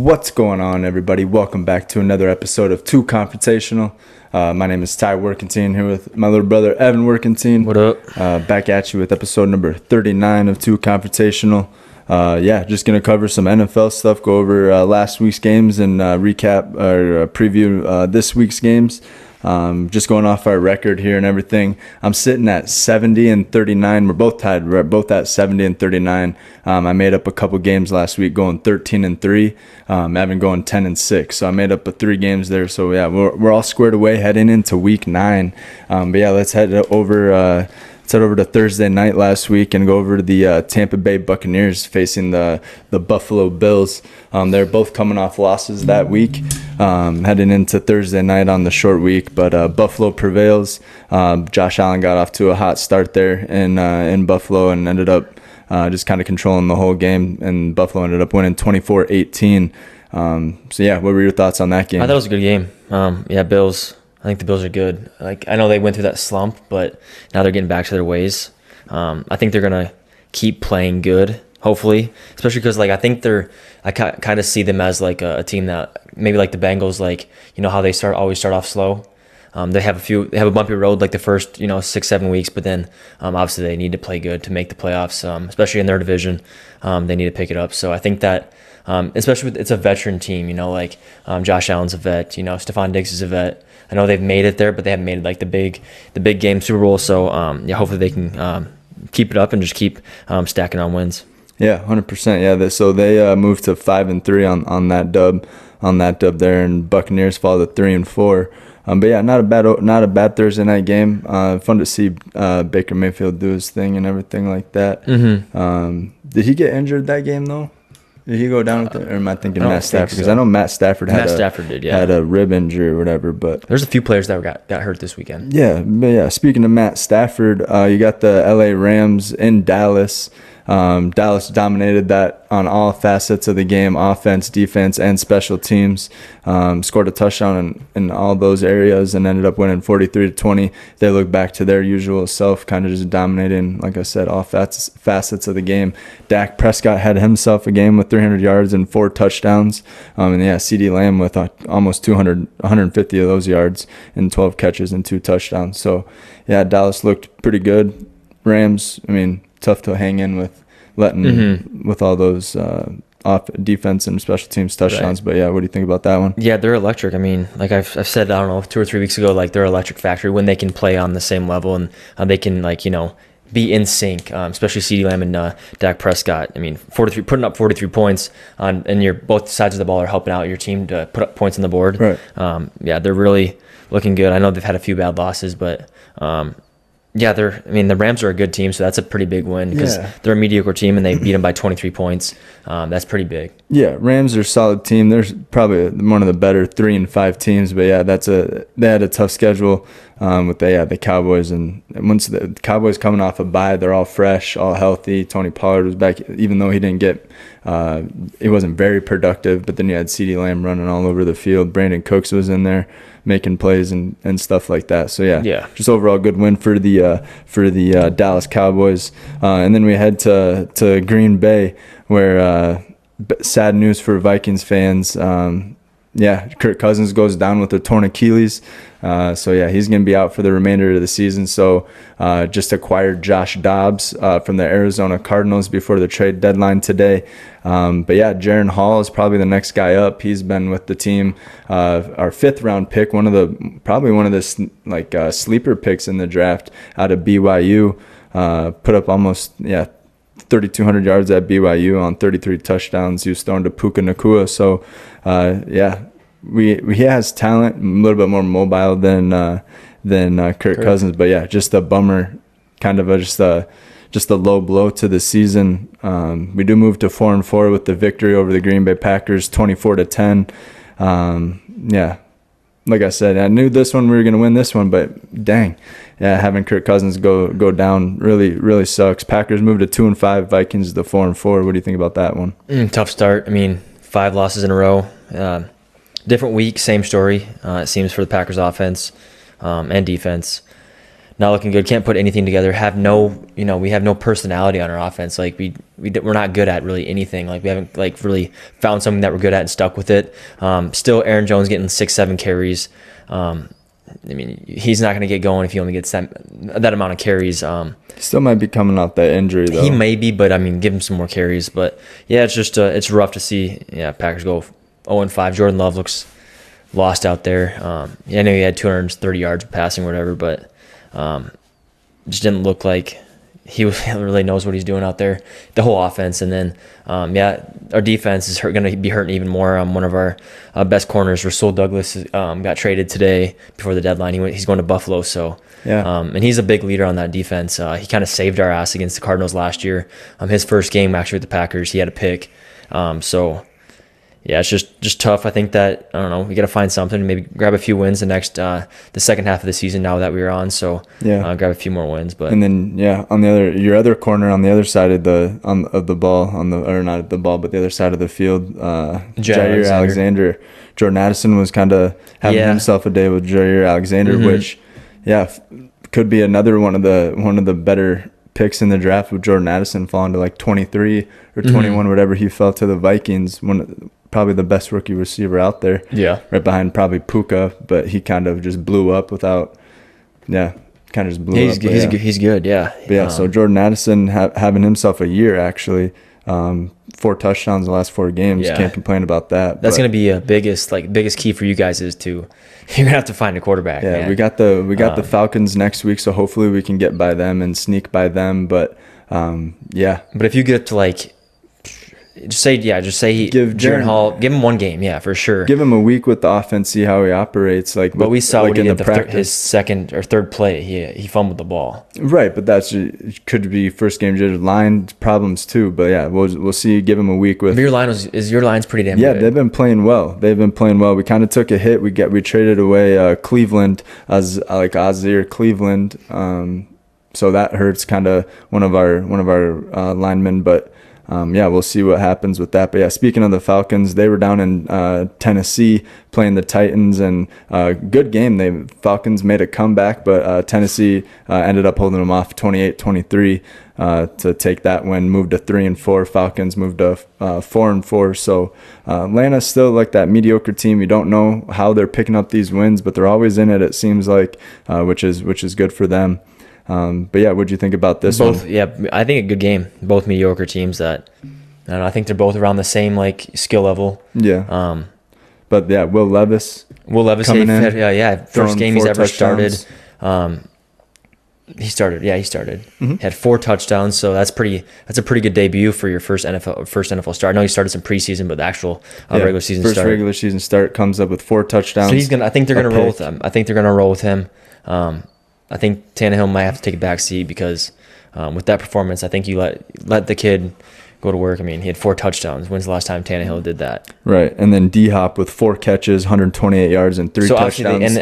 What's going on, everybody? Welcome back to another episode of TEW Confrontational. My name is Ty Workentine, here with my little brother Evan Workentine. What up? Back at you with episode number 39 of TEW Confrontational. Just going to cover some NFL stuff, go over last week's games and recap or preview this week's games. Just going off our record here and everything, I'm sitting at 70 and 39. We're both tied. We're both at 70 and 39. I made up a couple games last week, going 13 and 3. Evan going 10 and 6. So I made up 3 games there. So yeah, we're all squared away heading into week 9. Let's head over. Let's head over to Thursday night last week and go over to the Tampa Bay Buccaneers facing the Buffalo Bills. They're both coming off losses that week, heading into Thursday night on the short week. But Buffalo prevails. Josh Allen got off to a hot start there in Buffalo and ended up just kind of controlling the whole game. And Buffalo ended up winning 24-18. What were your thoughts on that game? I thought it was a good game. Bills. I think the Bills are good. I know they went through that slump, but now they're getting back to their ways. I think they're gonna keep playing good, hopefully, especially because I think I kind of see them as a team that maybe like the Bengals, how they always start off slow. They have a bumpy road the first 6-7 weeks, but then obviously they need to play good to make the playoffs, especially in their division. They need to pick it up. So I think that. Especially it's a veteran team, Josh Allen's a vet, Stephon Diggs is a vet. I know they've made it there, but they haven't made it the big game Super Bowl. So hopefully they can keep it up and just keep stacking on wins. Yeah, 100%. Yeah, so they moved to 5-3 on that dub there, and Buccaneers fall to 3-4. Not a bad Thursday night game. Fun to see Baker Mayfield do his thing and everything like that. Mm-hmm. Did he get injured that game though? Did he go down with it, or am I thinking Matt Stafford? Because I know Matt Stafford had a rib injury or whatever. But there's a few players that got hurt this weekend. Yeah. Speaking of Matt Stafford, you got the LA Rams in Dallas. Dallas dominated that on all facets of the game, offense, defense, and special teams. Scored a touchdown in all those areas and ended up winning 43-20. They look back to their usual self, kind of just dominating, like I said, all facets of the game. Dak Prescott had himself a game with 300 yards and 4 touchdowns. CeeDee Lamb with almost 150 of those yards and 12 catches and 2 touchdowns. So, yeah, Dallas looked pretty good. Rams, tough to hang in with with all those off defense and special teams touchdowns. Right. But yeah, what do you think about that one? Yeah, they're electric. I've said, I don't know, 2 or 3 weeks ago, they're electric factory when they can play on the same level and they can be in sync, especially CeeDee Lamb and Dak Prescott. 43, putting up 43 points and your both sides of the ball are helping out your team to put up points on the board. Right. They're really looking good. I know they've had a few bad losses, but the Rams are a good team, so that's a pretty big win because they're a mediocre team and they beat them by 23 points. That's pretty big. Yeah, Rams are a solid team. They're probably one of the better 3-5 teams, but yeah, they had a tough schedule with the Cowboys, and once the Cowboys coming off a bye, they're all fresh, all healthy. Tony Pollard was back, even though he didn't get he wasn't very productive, but then you had CeeDee Lamb running all over the field. Brandon Cooks was in there making plays and stuff like that. So just overall good win for the Dallas Cowboys. And then we head to Green Bay, where sad news for Vikings fans. Kirk Cousins goes down with a torn Achilles. He's going to be out for the remainder of the season. So just acquired Josh Dobbs from the Arizona Cardinals before the trade deadline today. Jaron Hall is probably the next guy up. He's been with the team. Our 5th round pick, one of the sleeper picks in the draft out of BYU. Put up almost 3,200 yards at BYU on 33 touchdowns. He was thrown to Puka Nacua. So, he has talent, a little bit more mobile than Kirk Cousins. But just a bummer, kind of just a low blow to the season. We do move to 4-4 with the victory over the Green Bay Packers, 24-10. Like I said, I knew this one we were going to win this one, but dang, having Kirk Cousins go down really, really sucks. Packers moved to 2-5, Vikings to 4-4. What do you think about that one? Tough start. 5 losses in a row. Different week, same story. It seems for the Packers offense and defense. not looking good. Can't put anything together. We have no personality on our offense. Like we're not good at really anything. Like we haven't like really found something that we're good at and stuck with it. Still, Aaron Jones getting 6-7 carries. I mean, he's not going to get going if he only gets that amount of carries. He still might be coming off that injury, though. He may be, but I mean, give him some more carries. But yeah, it's just it's rough to see. Yeah, Packers go 0-5. Jordan Love looks lost out there. I know he had 230 yards passing or whatever, but just didn't look like he really knows what he's doing out there. The whole offense, and then our defense is going to be hurting even more. One of our best corners, Rasul Douglas, got traded today before the deadline. He's going to Buffalo, so and he's a big leader on that defense. He kind of saved our ass against the Cardinals last year. His first game actually with the Packers, he had a pick. So yeah, it's just tough. I think that, I don't know, we got to find something, maybe grab a few wins the second half of the season now that we're on. So grab a few more wins. But and then on your other corner on the other side of the ball not the ball but the other side of the field, Jair Alexander. Jordan Addison was kind of having himself a day with Jair Alexander, which could be another one of the better picks in the draft, with Jordan Addison falling to like 23 or 21, whatever he fell to the Vikings. Probably the best rookie receiver out there. Yeah. Right behind probably Puka, but he kind of just blew up without, kind of just blew up. He's good, yeah. But so Jordan Addison having himself a year, actually. 4 touchdowns in the last 4 games. Can't complain about that. That's going to be a biggest key for you guys is you're going to have to find a quarterback. Yeah, man. we got the Falcons next week, so hopefully we can get by them and sneak by them. But But if you get to just say he give Jaren Hall, give him 1 game, for sure. Give him a week with the offense, see how he operates. But we saw what he did his second or third play. He fumbled the ball. Right, but could be first game just line problems too. But we'll see. Give him a week with. But your line's pretty damn good. Yeah, they've been playing well. We kind of took a hit. We traded away Cleveland as Azir Cleveland. So that hurts kind of one of our linemen, but. We'll see what happens with that. But speaking of the Falcons, they were down in Tennessee playing the Titans, and good game. Falcons made a comeback, but Tennessee ended up holding them off 28-23 to take that win. Moved to 3-4. Falcons moved to 4-4. So Atlanta's still like that mediocre team. You don't know how they're picking up these wins, but they're always in it. It seems like, which is good for them. What'd you think about this one? I think a good game. Both mediocre teams that, I think they're both around the same skill level. Yeah. Will Levis coming in, first game he's ever started. He started. Mm-hmm. Had 4 touchdowns, so that's a pretty good debut for your first NFL start. I know he started some preseason, but the actual regular season start. First regular season start comes up with 4 touchdowns. So I think they're gonna roll with him. I think Tannehill might have to take a back seat because with that performance, I think you let the kid go to work. I mean, he had 4 touchdowns. When's the last time Tannehill did that? Right, and then D-Hop with 4 catches, 128 yards, and 3 touchdowns.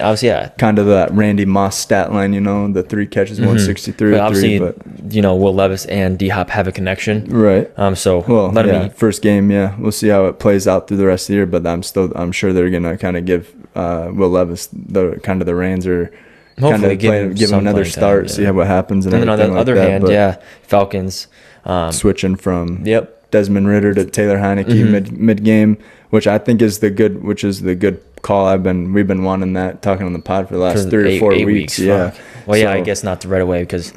Kind of that Randy Moss stat line, the 3 catches, 163. But obviously, Will Levis and D-Hop have a connection. Right. Let him eat. First game, we'll see how it plays out through the rest of the year. But I'm sure they're gonna kind of give Will Levis the reins, or hopefully give him another start, see how what happens. And then on the other hand, Falcons switching from Desmond Ridder to Taylor Heineke mid game, which I think is the good call. We've been wanting that, talking on the pod for the last 3 or 4 weeks. Yeah. Well, I guess not right away because,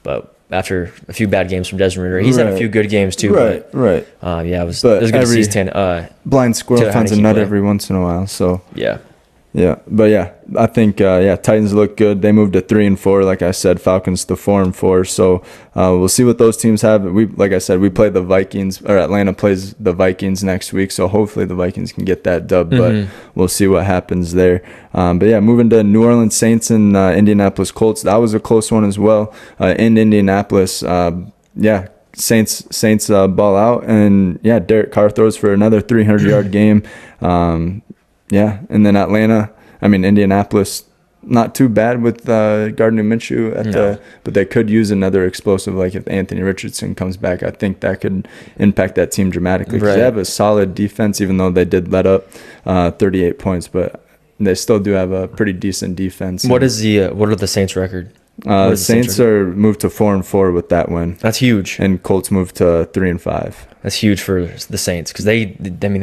but after a few bad games from Desmond Ridder, he's had a few good games too. Right. It was good to see blind squirrel finds a nut every once in a while. So yeah, but I think Titans look good. They moved to 3-4, like I said. Falcons to 4-4. So we'll see what those teams have. We play the Vikings, or Atlanta plays the Vikings next week. So hopefully the Vikings can get that dub, but we'll see what happens there. Moving to New Orleans Saints and Indianapolis Colts. That was a close one as well. In Indianapolis, Saints ball out, and Derek Carr throws for another 300-yard game. And then Indianapolis, not too bad with Gardner Minshew but they could use another explosive, like if Anthony Richardson comes back. I think that could impact that team dramatically because they have a solid defense, even though they did let up 38 points, but they still do have a pretty decent defense. What are the Saints' record? What is the Saints are moved to 4-4 with that win, That's huge. and Colts moved to 3-5. That's huge for the Saints because they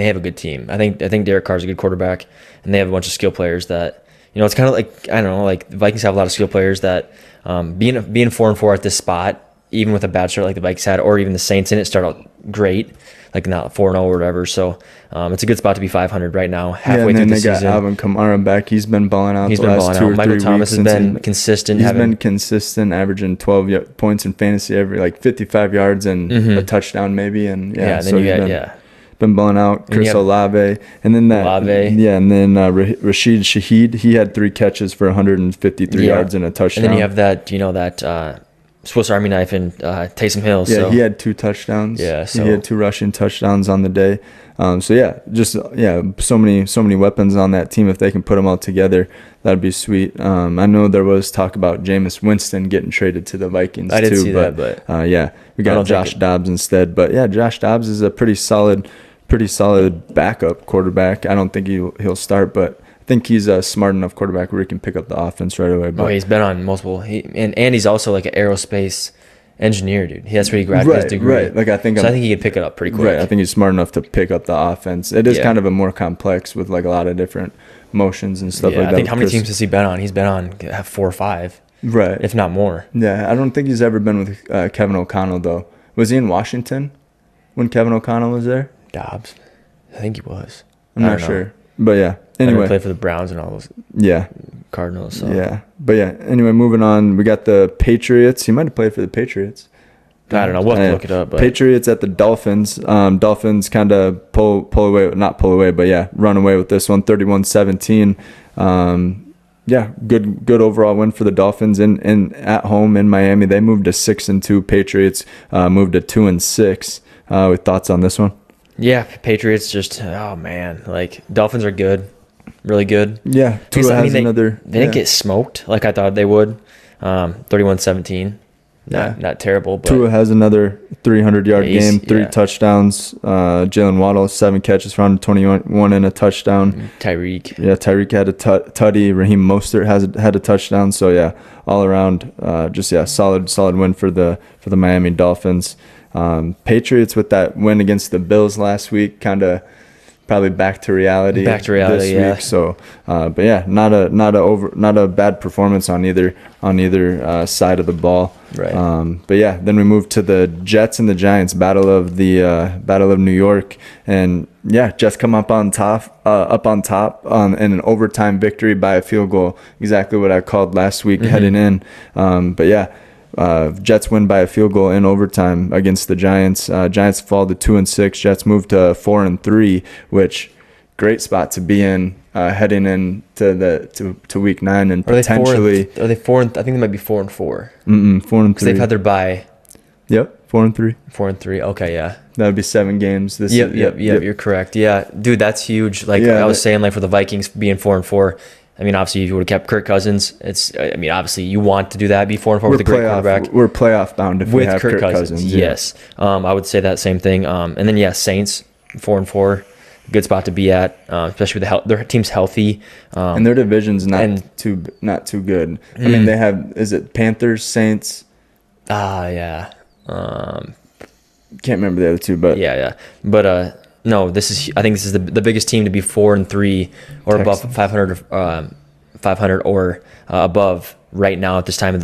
have a good team. I think Derek Carr's a good quarterback, and they have a bunch of skill players that it's kind of like I don't know, like the Vikings have a lot of skill players that being 4-4 at this spot, even with a bad start like the Vikings had, or even the Saints in it start out great, like not 4-0 or whatever. So it's a good spot to be 500 right now, halfway through the season. And then they got Alvin Kamara back. He's been balling out. He's the been last balling 2 out. or Michael 3 Thomas weeks has been consistent. He's been consistent, averaging 12 points in fantasy every 55 yards and a touchdown maybe. And and then you got been balling out. Chris Olave, and then and then Rashid Shaheed. He had 3 catches for 153 yards and a touchdown. And then you have that Swiss Army knife in Taysom Hill. Yeah, so. he had 2 touchdowns. Yeah, so. He had 2 rushing touchdowns on the day. So many weapons on that team. If they can put them all together, that'd be sweet. I know there was talk about Jameis Winston getting traded to the Vikings. I did see that, but we got Josh Dobbs instead. But yeah, Josh Dobbs is a pretty solid backup quarterback. I don't think he'll start, but I think he's a smart enough quarterback where he can pick up the offense right away. But he's been on multiple. And he's also like an aerospace engineer, dude. He has where he graduated his degree. Right. I think he could pick it up pretty quick. Right. I think he's smart enough to pick up the offense. It is kind of a more complex with like a lot of different motions and stuff like that. I think how many teams has he been on? He's been on 4 or 5. Right. If not more. Yeah. I don't think he's ever been with Kevin O'Connell though. Was he in Washington when Kevin O'Connell was there? Dobbs. I think he was. I'm not sure. But yeah. Anyway. He played for the Browns and all those. Yeah. Cardinals. So. Yeah. But yeah. Anyway, moving on. We got the Patriots. He might have played for the Patriots. I don't know. We'll have to look it up. But. Patriots at the Dolphins. Dolphins kind of pull away. Not pull away, but yeah, run away with this one. 31-17. Good overall win for the Dolphins in at home in Miami. They moved to 6-2. Patriots moved to 2-6. With thoughts on this one? Yeah, Patriots just like Dolphins are good, really good. Yeah, they didn't get smoked like I thought they would. 31-17. Not terrible. But Tua has another 300-yard game, 3 touchdowns. Jalen Waddle, 7 catches for 121 and a touchdown. Tyreek had a tutty. Raheem Mostert had a touchdown. So yeah, all around, solid win for the Miami Dolphins. Patriots with that win against the Bills last week, kind of probably back to reality this week. So, but yeah, not a bad performance on either side of the ball. Right. But yeah, then we move to the Jets and the Giants battle of New York, and yeah, Jets come up on top in an overtime victory by a field goal. Exactly what I called last week heading in. But yeah. Jets win by a field goal in overtime against the Giants. Giants fall to 2-6. Jets move to 4-3, which great spot to be in heading into to week 9 and potentially. Are they 4? I think they might be 4-4. 4-3. Because they've had their bye. Yep, 4-3. 4-3. Okay, yeah. That would be 7 games. Yep. You're correct. Yeah, dude, that's huge. Like I was saying, like for the Vikings being 4-4. I mean, obviously, if you would have kept Kirk Cousins, obviously, you want to do be 4-4 with a great quarterback. We're playoff bound if we have Kirk Cousins. Yes. I would say that same thing. And then, Saints, 4-4, good spot to be at, especially with their team's healthy. And their division's not too good. I mean, they have, is it Panthers, Saints? Yeah. Can't remember the other two, but. Yeah. But, no, I think this is the biggest team to be 4-3 or above 500 or above right now at this time of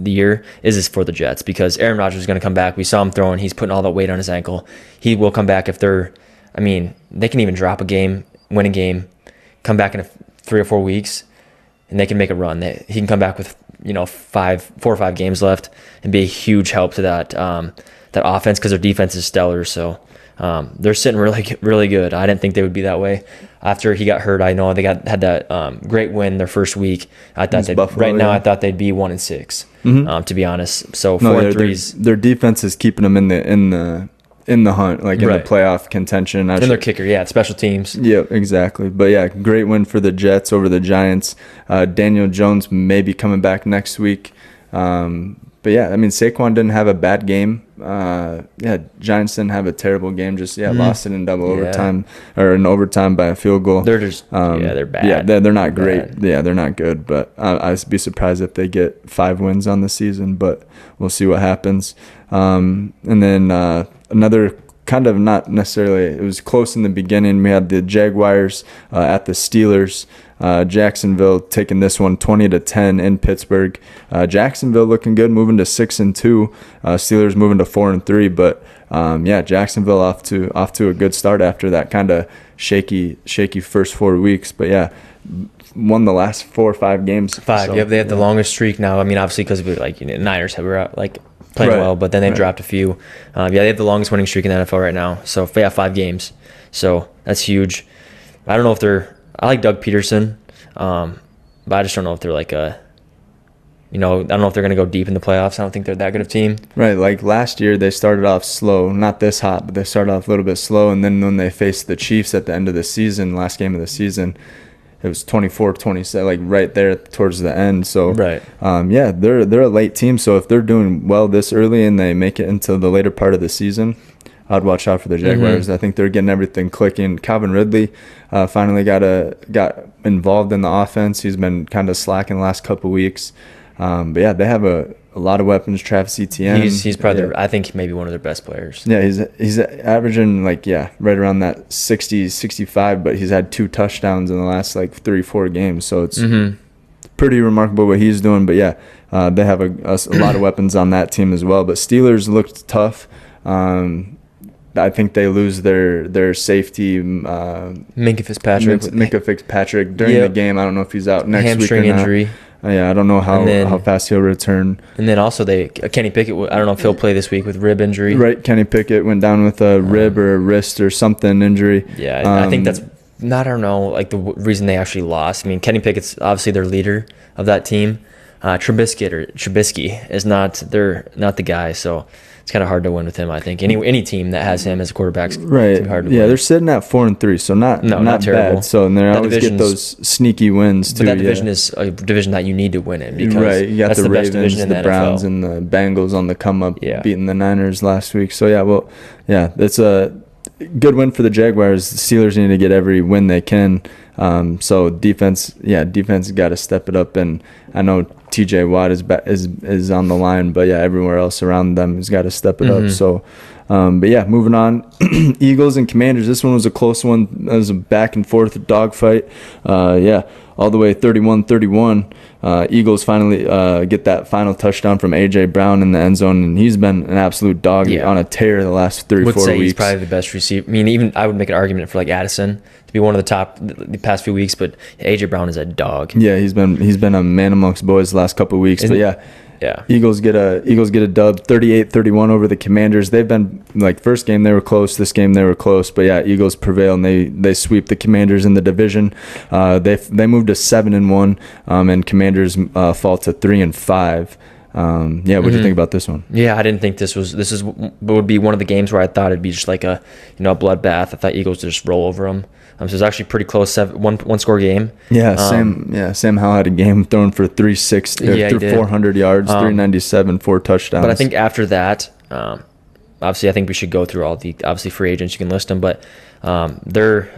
the year is for the Jets, because Aaron Rodgers is going to come back. We saw him throwing. He's putting all that weight on his ankle. He will come back if they can even drop a game, win a game, come back in 3 or 4 weeks, and they can make a run. He can come back with 4 or 5 games left and be a huge help to that offense, because their defense is stellar. So. They're sitting really, really good. I didn't think they would be that way after he got hurt. I know they had that great win their first week. I thought I thought they'd be 1-6. To be honest, so 4-3. Their defense is keeping them in the hunt, like in the playoff contention. And their kicker, special teams. Yeah, exactly. But yeah, great win for the Jets over the Giants. Daniel Jones may be coming back next week. But yeah, I mean, Saquon didn't have a bad game Giants didn't have a terrible game. Just lost it in double Yeah. overtime or in overtime by a field goal. They're just they're bad. Yeah, they're not great. Bad. Yeah, they're not good. But I'd be surprised if they get 5 wins on the season. But we'll see what happens. And then another kind of not necessarily. It was close in the beginning. We had the Jaguars at the Steelers. Jacksonville taking this one 20-10 in Pittsburgh. Jacksonville looking good, moving to 6-2. Steelers moving to 4-3. But Jacksonville off to a good start after that kind of shaky first 4 weeks. But yeah, won the last 4 or 5 games. They have the longest streak now. I mean, obviously because Niners were out playing well, but then they've dropped a few. They have the longest winning streak in the NFL right now. So 5 games. So that's huge. I don't know if I like Doug Peterson, but I just don't know if they're like I don't know if they're going to go deep in the playoffs. I don't think they're that good of a team. Right, like last year they started off slow, not this hot, but they started off a little bit slow, and then when they faced the Chiefs at the end of the season, last game of the season, it was 24-27, like right there towards the end. So right, they're a late team. So if they're doing well this early and they make it into the later part of the season, I'd watch out for the Jaguars. Mm-hmm. I think they're getting everything clicking. Calvin Ridley finally got involved in the offense. He's been kind of slacking the last couple weeks. But yeah, they have a lot of weapons. Travis Etienne. He's probably I think maybe one of their best players. Yeah, he's averaging right around that 60, 65, but he's had 2 touchdowns in the last 3-4 games. So it's pretty remarkable what he's doing. But yeah, they have a lot of weapons on that team as well. But Steelers looked tough. I think they lose their safety, Minkah Fitzpatrick during the game. I don't know if he's out next week or not. Hamstring injury. I don't know how fast he'll return. And then also Kenny Pickett. I don't know if he'll play this week with rib injury. Right, Kenny Pickett went down with a rib or a wrist or something injury. Yeah, I think that's not. I don't know, the reason they actually lost. I mean, Kenny Pickett's obviously their leader of that team. Trubisky is not. They're not the guy. So it's kind of hard to win with him. I think any team that has him as a quarterback is right. hard to win. They're sitting at 4-3, so not terrible. bad. So and they always get those sneaky wins too. But that division is a division that you need to win in because you got that's the best Ravens, division in the the Browns, NFL. and the Bengals on the come up, beating the Niners last week. So that's a good win for the Jaguars. The Steelers need to get every win they can. So defense got to step it up, and I know TJ Watt is on the line, but everywhere else around them has got to step it up. So, moving on, Eagles and Commanders. This one was a close one. It was a back and forth dogfight. All the way 31-31. Eagles finally get that final touchdown from A.J. Brown in the end zone, and he's been an absolute dog on a tear the last 3-4 weeks. He's probably the best receiver. I mean, even I would make an argument for Addison to be one of the top the past few weeks, but A.J. Brown is a dog. Yeah, he's been a man amongst boys the last couple of weeks. Eagles get a dub 38-31 over the Commanders. They've been first game they were close, this game they were close, but Eagles prevail and they sweep the Commanders in the division. They moved to 7-1, and Commanders fall to 3-5. What do you think about this one? Yeah, I didn't think this would be one of the games where I thought it'd be just a bloodbath. I thought Eagles would just roll over them. So it was actually pretty close, one score game. Sam Howell had a game thrown for 360, 400 yards, 397, 4 touchdowns. But I think after that, obviously I think we should go through all the free agents. You can list them, but I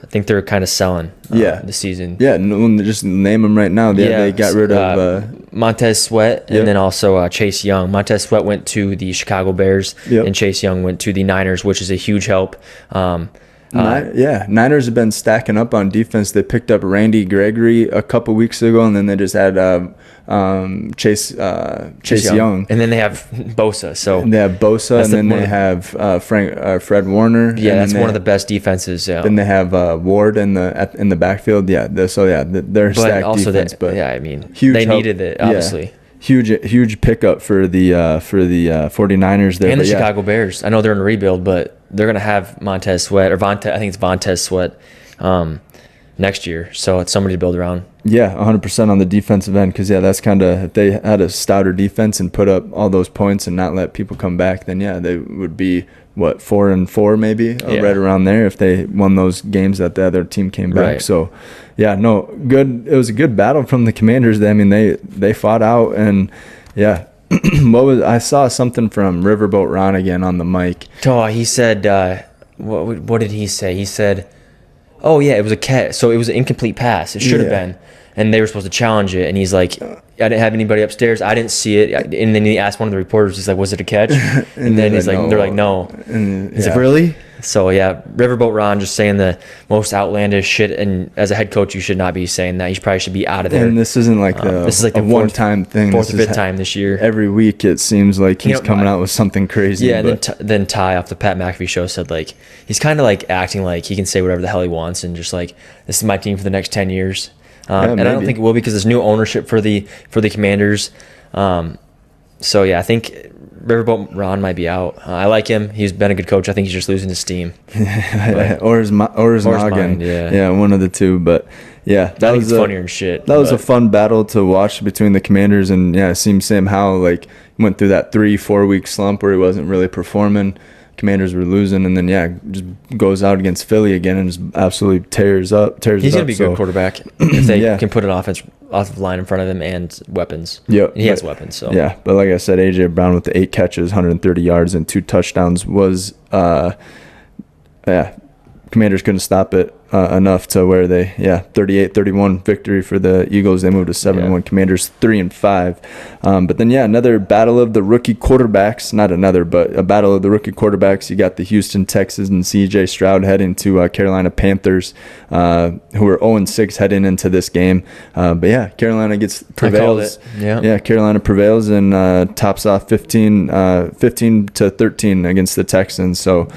think they're kind of selling this season. Yeah, just name them right now. They got rid of Montez Sweat and then also Chase Young. Montez Sweat went to the Chicago Bears, and Chase Young went to the Niners, which is a huge help. Niners have been stacking up on defense. They picked up Randy Gregory a couple weeks ago, and then they just had Chase Young. And then they have Bosa. So they have Bosa, and then they have Fred Warner. Yeah, that's one of the best defenses. Yeah. Then they have Ward in the backfield. They're stacked also defense. Huge they needed it, obviously. Huge pickup for the 49ers there. And the Chicago Bears. I know they're in a rebuild, but they're going to have Montez Sweat, or I think it's Vontez Sweat, next year. So it's somebody to build around. Yeah, 100% on the defensive end, because that's kind of, if they had a stouter defense and put up all those points and not let people come back, then they would be 4-4 maybe, right around there if they won those games that the other team came back. Right. So good. It was a good battle from the Commanders. They fought out, and I saw something from Riverboat Ron again on the mic. Oh, he said, what did he say? He said, oh, yeah, it was a catch. So it was an incomplete pass. It should have been. And they were supposed to challenge it. And he's like, I didn't have anybody upstairs. I didn't see it. And then he asked one of the reporters, he's like, was it a catch? And then he's like, they're like, no. And he's like, really? So, yeah, Riverboat Ron just saying the most outlandish shit. And as a head coach, you should not be saying that. You probably should be out of there. And this isn't like this is like a one-time thing. Fourth or fifth time this year. Every week it seems like he's coming out with something crazy. Yeah, and then Ty off the Pat McAfee show said, like, he's kind of like acting like he can say whatever the hell he wants and just like, this is my team for the next 10 years. And I don't think it will because there's new ownership for the Commanders. So yeah, I think Riverboat Ron might be out. I like him. He's been a good coach. I think he's just losing his steam. or his noggin. Mind, yeah, one of the two. But yeah, that was funnier than shit. That was a fun battle to watch between the Commanders, and yeah, it seemed Sam Howell like went through that 3-4 week slump where he wasn't really performing. Commanders were losing, and then just goes out against Philly again and just absolutely tears it up. He's gonna be a good quarterback if they can put an offensive line in front of him and weapons. Yep, he has weapons. So yeah, but like I said, AJ Brown with the 8 catches, 130 yards, and 2 touchdowns was Commanders couldn't stop it enough to where they 38-31 victory for the Eagles. They moved to 7-1. Commanders 3-5. But then another battle of the rookie quarterbacks. Not another, but a battle of the rookie quarterbacks. You got the Houston Texans and C.J. Stroud heading to Carolina Panthers, who are 0-6 heading into this game. But Carolina prevails. Carolina prevails and tops off 15-13 against the Texans. So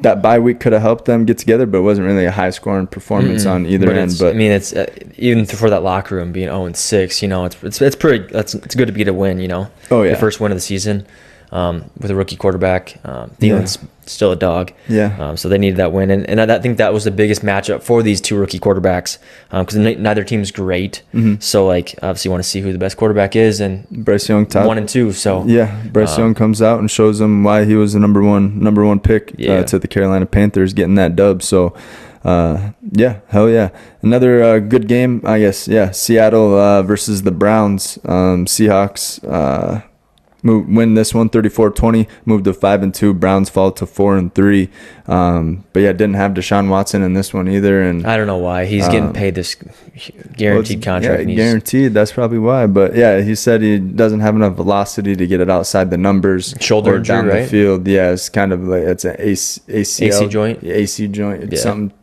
that bye week could have helped them get together, but it wasn't really a high-scoring performance on either end. But I mean, it's even for that locker room being 0-6. It's pretty. It's good to get a win. The first win of the season with a rookie quarterback. Thielen's still a dog. So they needed that win, and I think that was the biggest matchup for these two rookie quarterbacks because neither team's great. So obviously you want to see who the best quarterback is, and Bryce Young top 1 and 2. So Bryce Young comes out and shows them why he was the number one pick to the Carolina Panthers, getting that dub. So hell yeah, another good game, I guess. Seattle versus the Browns. Seahawks win this one 34-20, moved to 5-2. Browns fall to 4-3. But didn't have Deshaun Watson in this one either, and I don't know why he's getting paid this guaranteed contract. Guaranteed. That's probably why. But he said he doesn't have enough velocity to get it outside the numbers. Shoulder or down injury, the field. Yeah, it's kind of like it's an ACL, AC joint. AC joint. It's something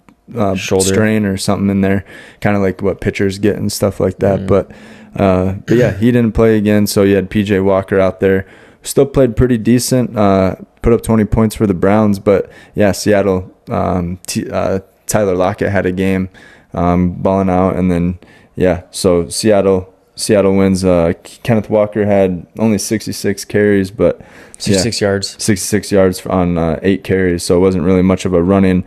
shoulder strain or something in there, kind of like what pitchers get and stuff like that. But he didn't play again, so you had PJ Walker out there. Still played pretty decent, put up 20 points for the Browns, but Seattle, Tyler Lockett had a game, balling out, and then so Seattle wins. Kenneth Walker had only 66 carries, but 66 yards on 8 carries, so it wasn't really much of a running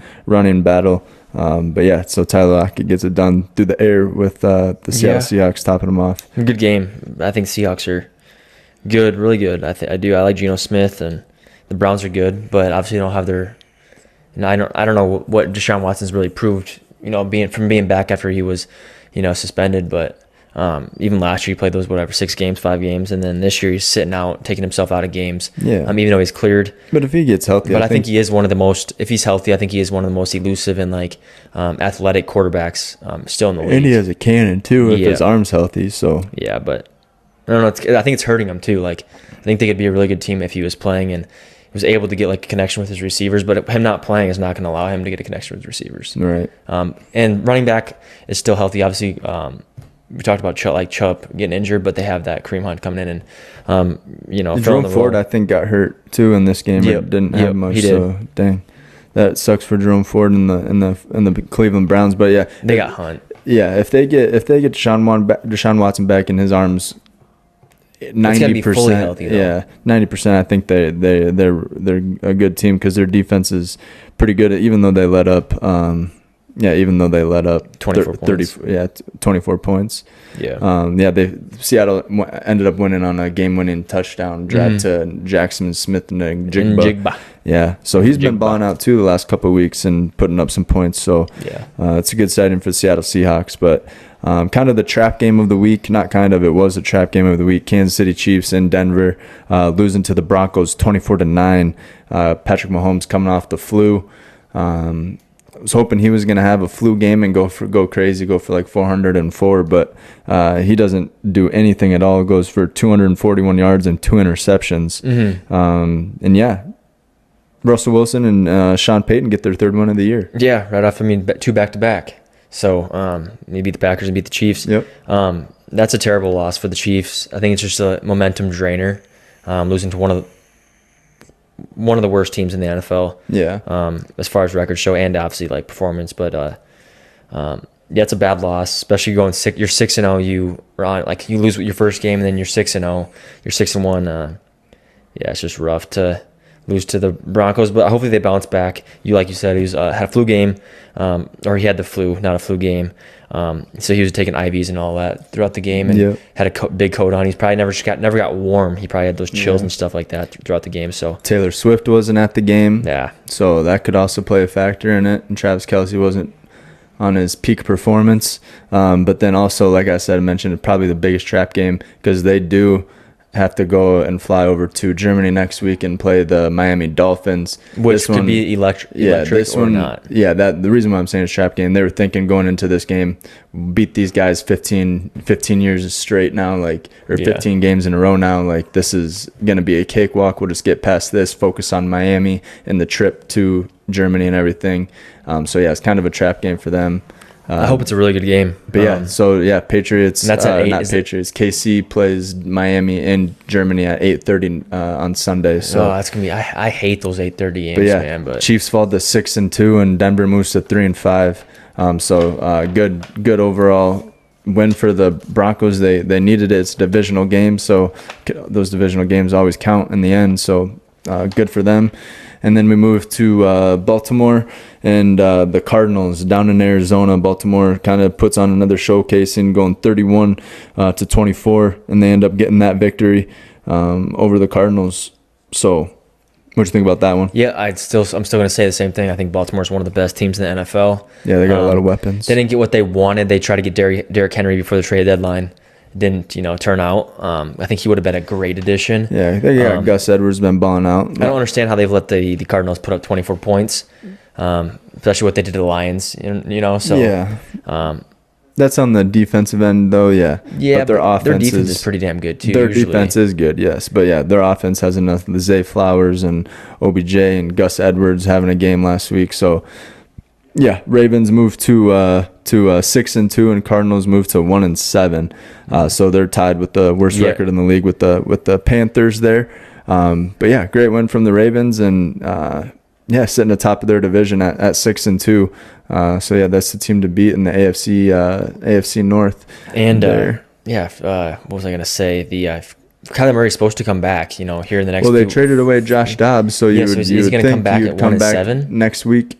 battle. So Tyler Lockett gets it done through the air with the Seattle Seahawks topping them off. Good game. I think Seahawks are good, really good. I do. I like Geno Smith, and the Browns are good, but obviously don't have their. I don't know what Deshaun Watson's really proved. Being back after he was, suspended, but. Even last year he played those 5 games, and then this year he's sitting out, taking himself out of games. Even though he's cleared. But if he gets healthy, I think he is one of the most. If he's healthy, I think he is one of the most elusive and athletic quarterbacks still in the league. And he has a cannon too if his arm's healthy. So but I don't know. I think it's hurting him too. I think they could be a really good team if he was playing and he was able to get a connection with his receivers. But him not playing is not going to allow him to get a connection with his receivers. Right. And running back is still healthy. Obviously. We talked about Chubb getting injured, but they have that Kareem Hunt coming in and, Jerome Ford, I think, got hurt too in this game. It didn't have much. So dang, that sucks for Jerome Ford in the Cleveland Browns. But they got Hunt. Yeah, if they get Deshaun Watson back in his arms, 90%. 90%. I think they're a good team because their defense is pretty good. Even though they let up. Yeah, even though they let up 24 points. 24 points. Yeah. Seattle ended up winning on a game-winning touchdown drive to Jackson Smith and Jigba. Yeah, so he's been balling out too the last couple of weeks and putting up some points. So it's a good sighting for the Seattle Seahawks. But kind of the trap game of the week, not kind of, it was a trap game of the week. Kansas City Chiefs in Denver losing to the Broncos 24-9. Patrick Mahomes coming off the flu. I was hoping he was going to have a flu game and go crazy, go for like 404, but he doesn't do anything at all. Goes for 241 yards and 2 interceptions. And yeah, Russell Wilson and Sean Payton get their third win of the year. Yeah, right off. I mean, 2 back-to-back. So they beat the Packers and beat the Chiefs. Yep. That's a terrible loss for the Chiefs. I think it's just a momentum drainer, losing to one of the worst teams in the NFL. Yeah. As far as records show and obviously like performance, but it's a bad loss, especially going sick. You're 6-0. You lose your first game and then you're 6-0. You're 6-1. It's just rough to lose to the Broncos, but hopefully they bounce back. Like you said, he had a flu game, or he had the flu, not a flu game. So he was taking IVs and all that throughout the game, and had a big coat on. He's probably never got warm. He probably had those chills and stuff like that throughout the game. So Taylor Swift wasn't at the game. Yeah. So that could also play a factor in it. And Travis Kelce wasn't on his peak performance. But then also, like I said, I mentioned probably the biggest trap game because they do have to go and fly over to Germany next week and play the Miami Dolphins. Which could be electric or not. Yeah, the reason why I'm saying it's a trap game, they were thinking going into this game, beat these guys 15 years straight now, or 15 games in a row now. Like, this is going to be a cakewalk. We'll just get past this, focus on Miami and the trip to Germany and everything. It's kind of a trap game for them. I hope it's a really good game. But Patriots. That's at 8. Not Patriots. KC plays Miami in Germany at 8:30 on Sunday. So that's gonna be. I hate those 8:30 games, man. But Chiefs fall to 6-2, and Denver moves to 3-5. Good overall win for the Broncos. They needed it. It's a divisional game, so those divisional games always count in the end. So good for them. And then we move to Baltimore and the Cardinals down in Arizona. Baltimore kind of puts on another showcasing, going 31-24, and they end up getting that victory over the Cardinals. So, what do you think about that one? Yeah, I'm still going to say the same thing. I think Baltimore's one of the best teams in the NFL. Yeah, they got a lot of weapons. They didn't get what they wanted. They tried to get Derrick Henry before the trade deadline. Didn't turn out. I think he would have been a great addition. Yeah, they got Gus Edwards been balling out. I don't understand how they've let the Cardinals put up 24 points, especially what they did to the Lions. So yeah, that's on the defensive end though. Yeah, but their defense is pretty damn good too. Their defense is good, yes, but yeah, their offense has enough. The Zay Flowers and OBJ and Gus Edwards having a game last week, so. Yeah, Ravens moved to 6-2, and Cardinals moved to 1-7. So they're tied with the worst record in the league with the Panthers there. But yeah, great win from the Ravens, and sitting atop of their division at 6-2. So yeah, that's the team to beat in the AFC North. And what was I gonna say? The Kyler Murray's supposed to come back. Here in the next. Well, they traded away Josh Dobbs, so you would think come back at 1-7 next week.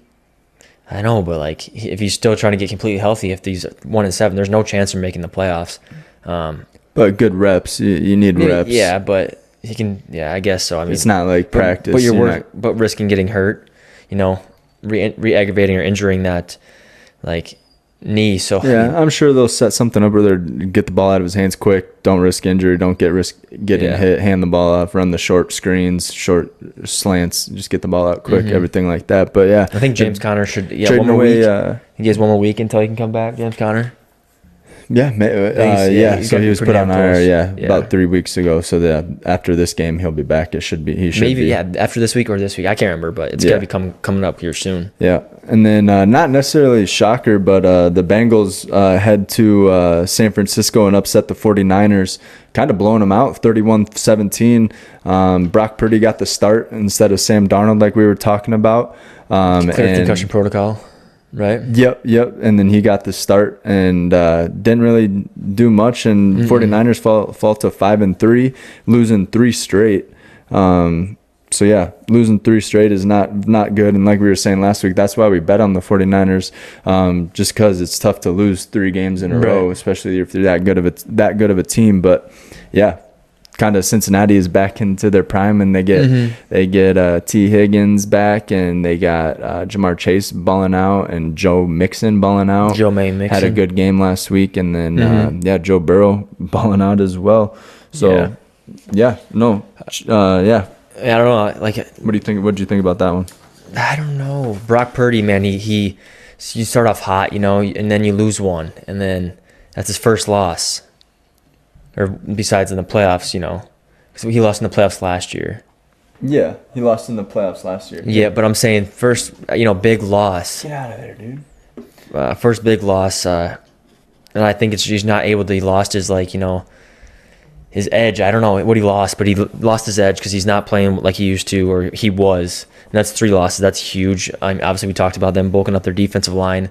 I know, but if he's still trying to get completely healthy, if he's 1-7, there's no chance of making the playoffs. But good reps, you need reps. Yeah, but he can. Yeah, I guess so. I mean, it's not like practice. But risking getting hurt, re-aggravating or injuring that knee. So yeah, I'm sure they'll set something up where they get the ball out of his hands quick. Don't risk injury. Don't risk getting hit. Hand the ball off. Run the short screens, short slants. Just get the ball out quick. Everything like that. But yeah, I think James Conner should. Yeah, one more week. He has one more week until he can come back. James Conner. Yeah, so he was put on IR, about 3 weeks ago. So that after this game, he'll be back. He should be. After this week or this week. I can't remember, but it's got to be coming up here soon. Yeah, and then not necessarily a shocker, but the Bengals head to San Francisco and upset the 49ers, kind of blowing them out, 31-17. Brock Purdy got the start instead of Sam Darnold, like we were talking about. Clear concussion protocol. Right. Yep. And then he got the start and didn't really do much. And 49ers fall to 5-3, losing 3 straight. So So yeah, losing 3 straight is not good. And like we were saying last week, that's why we bet on the 49ers, just because it's tough to lose 3 games in a row, especially if they're that good of a team. But yeah, kind of Cincinnati is back into their prime, and they get T. Higgins back, and they got Jamar Chase balling out, and Joe Mixon balling out. Joe Mixon had a good game last week, and then Joe Burrow balling out as well. So yeah. I don't know. Like, what do you think? What did you think about that one? I don't know. Brock Purdy, man, you start off hot, and then you lose one, and then that's his first loss. Or besides in the playoffs, because he lost in the playoffs last year. Yeah, he lost in the playoffs last year. Yeah, but I'm saying first, big loss. Get out of there, dude. First big loss, and I think he's not able to. He lost his his edge. I don't know what he lost, but he lost his edge because he's not playing like he used to, or he was. And that's 3 losses. That's huge. Obviously, we talked about them bulking up their defensive line.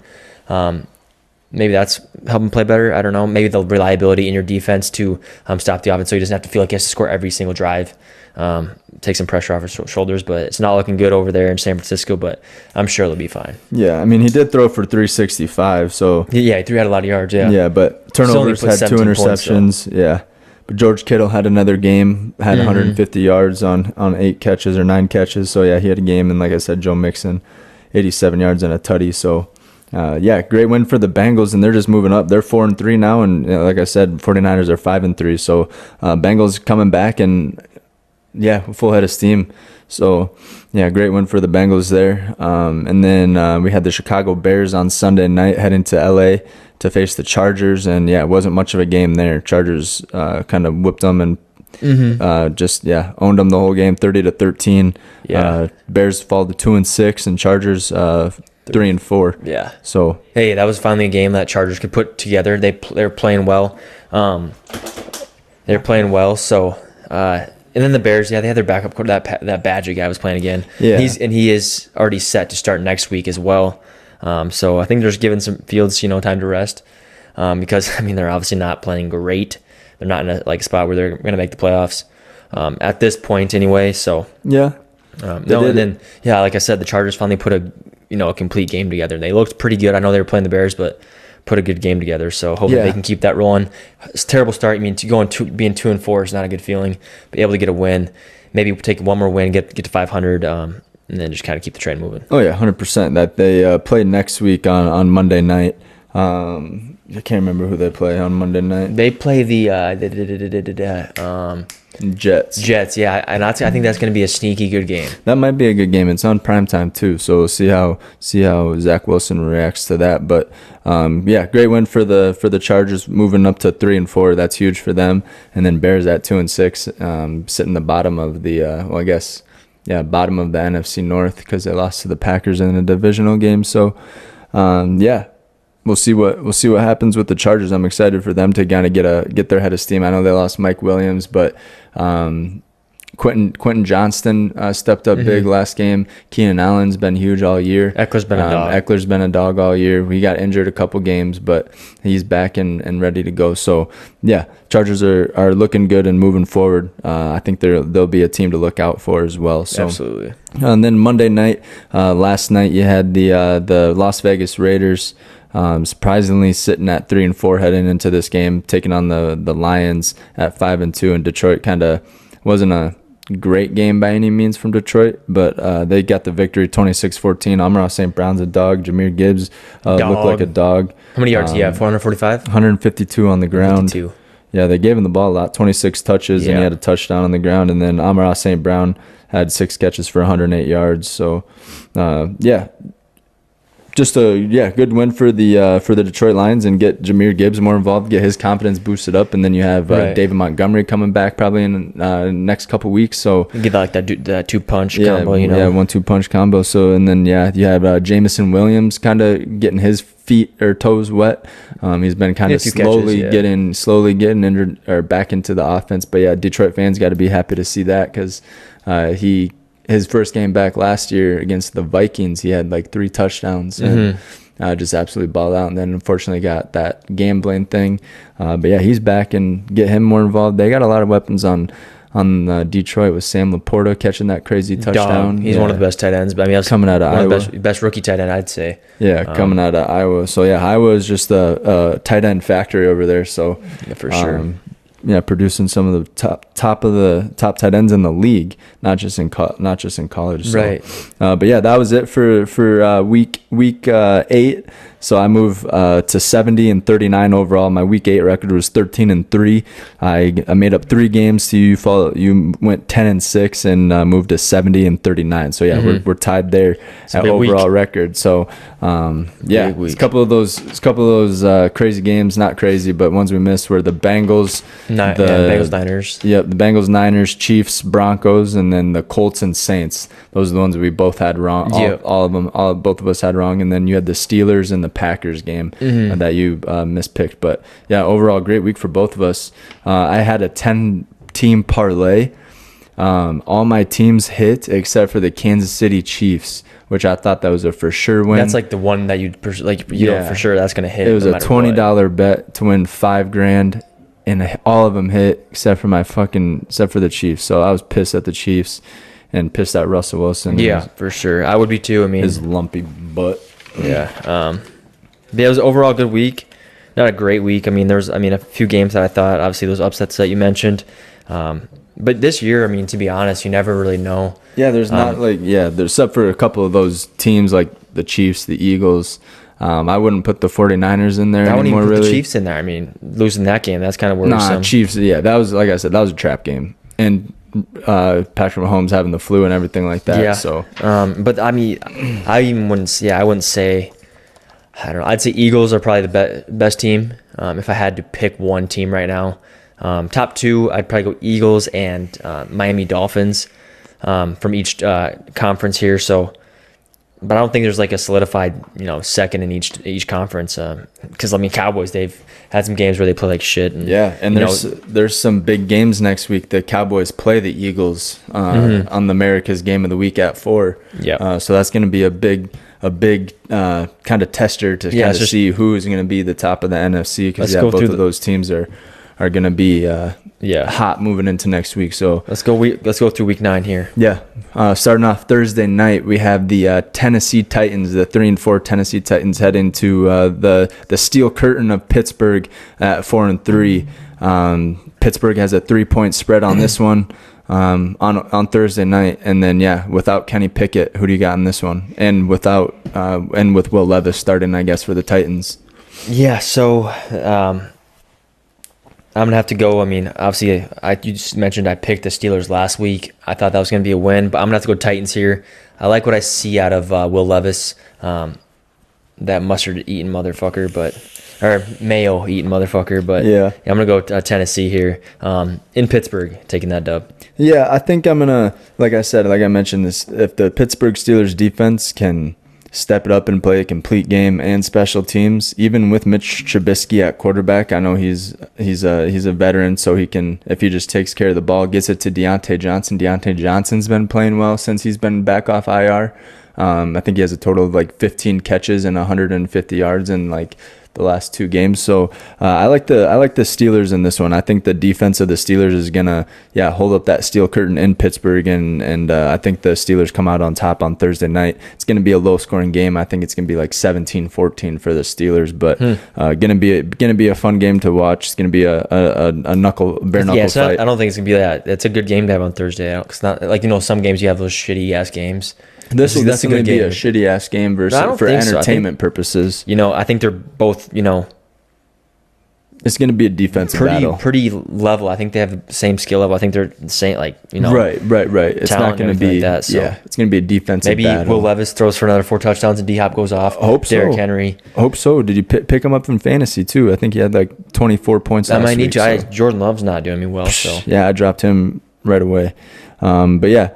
Maybe that's helping play better. I don't know. Maybe the reliability in your defense to stop the offense, so he doesn't have to feel like he has to score every single drive. Take some pressure off his shoulders, but it's not looking good over there in San Francisco. But I'm sure they'll be fine. Yeah, I mean, he did throw for 365. So yeah, he threw out a lot of yards. Yeah, but turnovers, had 2 interceptions. Points, yeah. But George Kittle had another game, had 150 yards on 8 catches or 9 catches. So, yeah, he had a game. And like I said, Joe Mixon, 87 yards and a tutty. So, great win for the Bengals. And they're just moving up. They're 4-3 now. And like I said, 49ers are 5-3. So, Bengals coming back and, full head of steam. So, great win for the Bengals there. And then we had the Chicago Bears on Sunday night heading to L.A. to face the Chargers, and it wasn't much of a game there. Chargers kind of whipped them and owned them the whole game, 30-13. Bears fall to 2-6, and Chargers 3-4. Yeah. So hey, that was finally a game that Chargers could put together. They're playing well. They're playing well. So and then the Bears, they had their backup quarterback, that Badger guy was playing again. Yeah. He is already set to start next week as well. So I think they're just giving some Fields, time to rest, because they're obviously not playing great. They're not in a spot where they're going to make the playoffs at this point anyway. So like I said, the Chargers finally put a complete game together. They looked pretty good. I know they were playing the Bears, but put a good game together. So hopefully they can keep that rolling. It's a terrible start. Being 2-4 is not a good feeling. But able to get a win, maybe take one more win, get to 500. And then just kind of keep the train moving. Oh yeah, 100%. That they play next week on Monday night. I can't remember who they play on Monday night. They play the Jets. Jets, yeah, and I think that's going to be a sneaky good game. That might be a good game. It's on primetime too, so we'll see how Zach Wilson reacts to that. But great win for the Chargers, moving up to 3-4. That's huge for them. And then Bears at 2-6, sitting the bottom of the bottom of the NFC North because they lost to the Packers in a divisional game. So, we'll see what happens with the Chargers. I'm excited for them to kind of get their head of steam. I know they lost Mike Williams, but Quentin Johnston stepped up big last game. Keenan Allen's been huge all year. Eckler's been a dog. Eckler's been a dog all year. He got injured a couple games, but he's back and ready to go. So, Chargers are looking good and moving forward. I think they'll be a team to look out for as well. So. Absolutely. And then Monday night, last night, you had the Las Vegas Raiders surprisingly sitting at 3-4 heading into this game, taking on the Lions at 5-2. And Detroit kind of wasn't a great game by any means from Detroit, but they got the victory 26-14. Amon-Ra St. Brown's a dog. Jameer Gibbs looked like a dog. How many yards do you have? 445? 152 on the ground. 52. Yeah, they gave him the ball a lot, 26 touches, and he had a touchdown on the ground. And then Amon-Ra St. Brown had 6 catches for 108 yards. So, just a good win for the Detroit Lions, and get Jameer Gibbs more involved, get his confidence boosted up, and then you have David Montgomery coming back probably in the next couple weeks. So give that that 2-punch combo, 1-2 punch combo. So and then you have Jamison Williams kind of getting his feet or toes wet. He's been kind of slowly getting injured or back into the offense. But Detroit fans got to be happy to see that because his first game back last year against the Vikings, he had like 3 touchdowns and just absolutely balled out. And then unfortunately got that gambling thing. But he's back, and get him more involved. They got a lot of weapons on Detroit with Sam Laporta catching that crazy touchdown. He's one of the best tight ends. But I mean, that's coming out of Iowa. One of the best rookie tight end, I'd say. Yeah, coming out of Iowa. So yeah, Iowa is just a tight end factory over there. So yeah, for sure. Yeah, producing some of the top tight ends in the league, not just in college. So. Right. But yeah, that was it for week 8. So I moved to 70-39 overall. My week 8 record was 13-3. I made up 3 games. So you went 10-6 and moved to 70-39. So yeah, we're tied there at overall record. So yeah, it's a couple of those crazy games. Not crazy, but ones we missed were the Bengals. Bengals Niners. Yep, the Bengals, Niners, Chiefs, Broncos, and then the Colts and Saints. Those are the ones that we both had wrong. All of them, both of us had wrong. And then you had the Steelers and the Packers game that you mispicked. But yeah, overall, great week for both of us. I had a 10-team parlay. All my teams hit except for the Kansas City Chiefs, which I thought that was a for sure win. That's like the one that you'd know for sure that's going to hit. It was a $20 bet to win $5,000. And all of them hit except for the Chiefs. So I was pissed at the Chiefs and pissed at Russell Wilson. Yeah, for sure. I would be too. I mean, his lumpy butt. Yeah. It was overall a good week. Not a great week. I mean, there was a few games that I thought, obviously those upsets that you mentioned. But this year, I mean, to be honest, you never really know. Yeah, there's except for a couple of those teams like the Chiefs, the Eagles. I wouldn't put the 49ers in there anymore, really. I wouldn't even put the Chiefs in there. I mean, losing that game, that's kind of worrisome. Chiefs, yeah. That was, like I said, that was a trap game. And Patrick Mahomes having the flu and everything like that. Yeah. So, but, I mean, I wouldn't say, I don't know. I'd say Eagles are probably the best team if I had to pick one team right now. Top 2, I'd probably go Eagles and Miami Dolphins from each conference here. So, but I don't think there's like a solidified, second in each conference. Because Cowboys, they've had some games where they play like shit. And, and there's some big games next week. The Cowboys play the Eagles on the America's Game of the Week at 4. Yeah. So that's going to be a big kind of tester to kind of see who is going to be the top of the NFC. Because both of those teams are going to be hot moving into next week. So let's go through week 9 here. Yeah. Starting off Thursday night, we have the Tennessee Titans, the 3-4 Tennessee Titans head into the steel curtain of Pittsburgh at 4-3. Pittsburgh has a 3-point spread on this one on Thursday night, and then without Kenny Pickett, who do you got in this one? And with Will Levis starting, I guess, for the Titans. Yeah. So. I'm going to have to go. I mean, obviously, you just mentioned I picked the Steelers last week. I thought that was going to be a win, but I'm going to have to go Titans here. I like what I see out of Will Levis, that mustard-eating motherfucker, or mayo-eating motherfucker. But I'm going to go Tennessee here in Pittsburgh, taking that dub. Yeah, I think I'm going to, like I mentioned, this. If the Pittsburgh Steelers defense can step it up and play a complete game and special teams, even with Mitch Trubisky at quarterback. I know he's a veteran, so he can, if he just takes care of the ball, gets it to Deontay Johnson. Deontay Johnson's been playing well since he's been back off IR. I think he has a total of like 15 catches and 150 yards in like the last 2 games. So I like the Steelers in this one. I think the defense of the Steelers is gonna hold up that steel curtain in Pittsburgh, and I think the Steelers come out on top on Thursday night. It's gonna be a low scoring game. I think it's gonna be like 17-14 for the Steelers, but gonna be a fun game to watch. It's gonna be a bare knuckle fight. I don't think it's gonna be that. It's a good game to have on Thursday. It's not like some games you have those shitty ass games. This is going to be a shitty ass game for entertainment purposes. I think they're both. It's going to be a defensive battle. Pretty level. I think they have the same skill level. I think they're the same. Right. It's not going to be that. So it's going to be a defensive battle. Maybe Will Levis throws for another 4 touchdowns and D-Hop goes off. Hope so. Derrick Henry. Hope so. Did you pick him up in fantasy too? I think he had like 24 points last week. Jordan Love's not doing me well. So yeah, I dropped him right away. But yeah.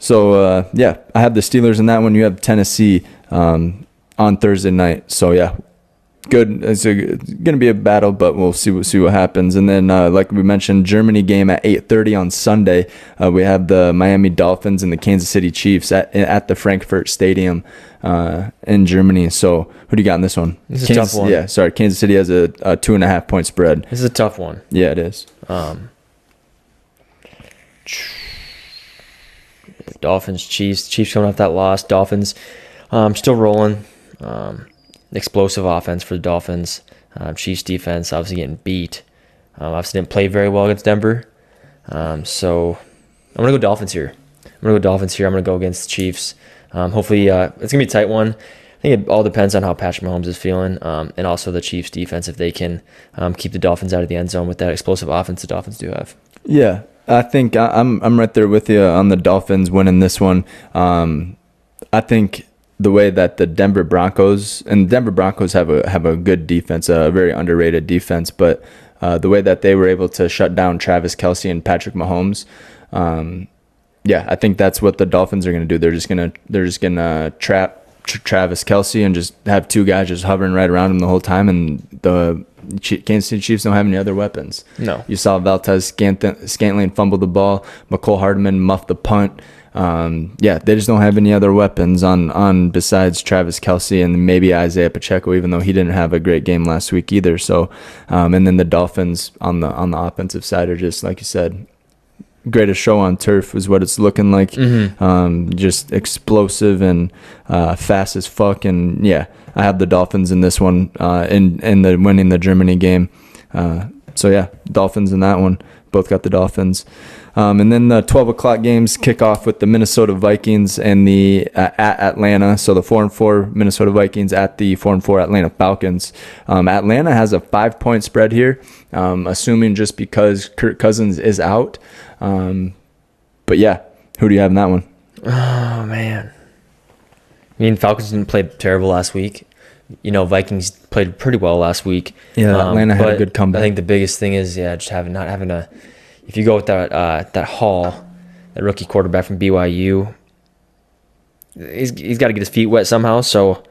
So, I have the Steelers in that one. You have Tennessee on Thursday night. So, good. It's going to be a battle, but we'll see what happens. And then, like we mentioned, Germany game at 8:30 on Sunday. We have the Miami Dolphins and the Kansas City Chiefs at the Frankfurt Stadium in Germany. So, who do you got in this one? This is a tough one. Yeah, sorry. Kansas City has a 2.5 point spread. This is a tough one. Yeah, it is. Dolphins, Chiefs. Chiefs coming off that loss. Dolphins still rolling. Explosive offense for the Dolphins. Chiefs defense obviously getting beat. Obviously didn't play very well against Denver. So I'm going to go Dolphins here. I'm going to go against the Chiefs. Hopefully it's going to be a tight one. I think it all depends on how Patrick Mahomes is feeling, and also the Chiefs defense, if they can keep the Dolphins out of the end zone with that explosive offense the Dolphins do have. Yeah, I think I'm right there with you on the Dolphins winning this one. I think the way that the Denver Broncos have a good defense, a very underrated defense, but the way that they were able to shut down Travis Kelce and Patrick Mahomes, I think that's what the Dolphins are going to do. They're just gonna trap Travis Kelce and just have two guys just hovering right around him the whole time, and the Kansas City Chiefs don't have any other weapons. No. You saw Valtez Scantling fumble the ball, McCole Hardman muffed the punt. They just don't have any other weapons on besides Travis Kelce and maybe Isaiah Pacheco, even though he didn't have a great game last week either. So, and then the Dolphins on the offensive side are just, like you said, greatest show on turf is what it's looking like. Just explosive and fast as fuck. And yeah, I have the Dolphins in this one, in the winning the Germany game. Dolphins in that one. Both got the Dolphins. And then the 12 o'clock games kick off with the Minnesota Vikings and the at Atlanta. So the 4-4 Minnesota Vikings at the 4-4 Atlanta Falcons. Atlanta has a 5-point spread here, assuming just because Kirk Cousins is out. But yeah, who do you have in that one? Oh, man. I mean, Falcons didn't play terrible last week. Vikings played pretty well last week. Yeah, Atlanta had a good comeback. I think the biggest thing is, just not having a. If you go with that Hall, that rookie quarterback from BYU, he's got to get his feet wet somehow. So,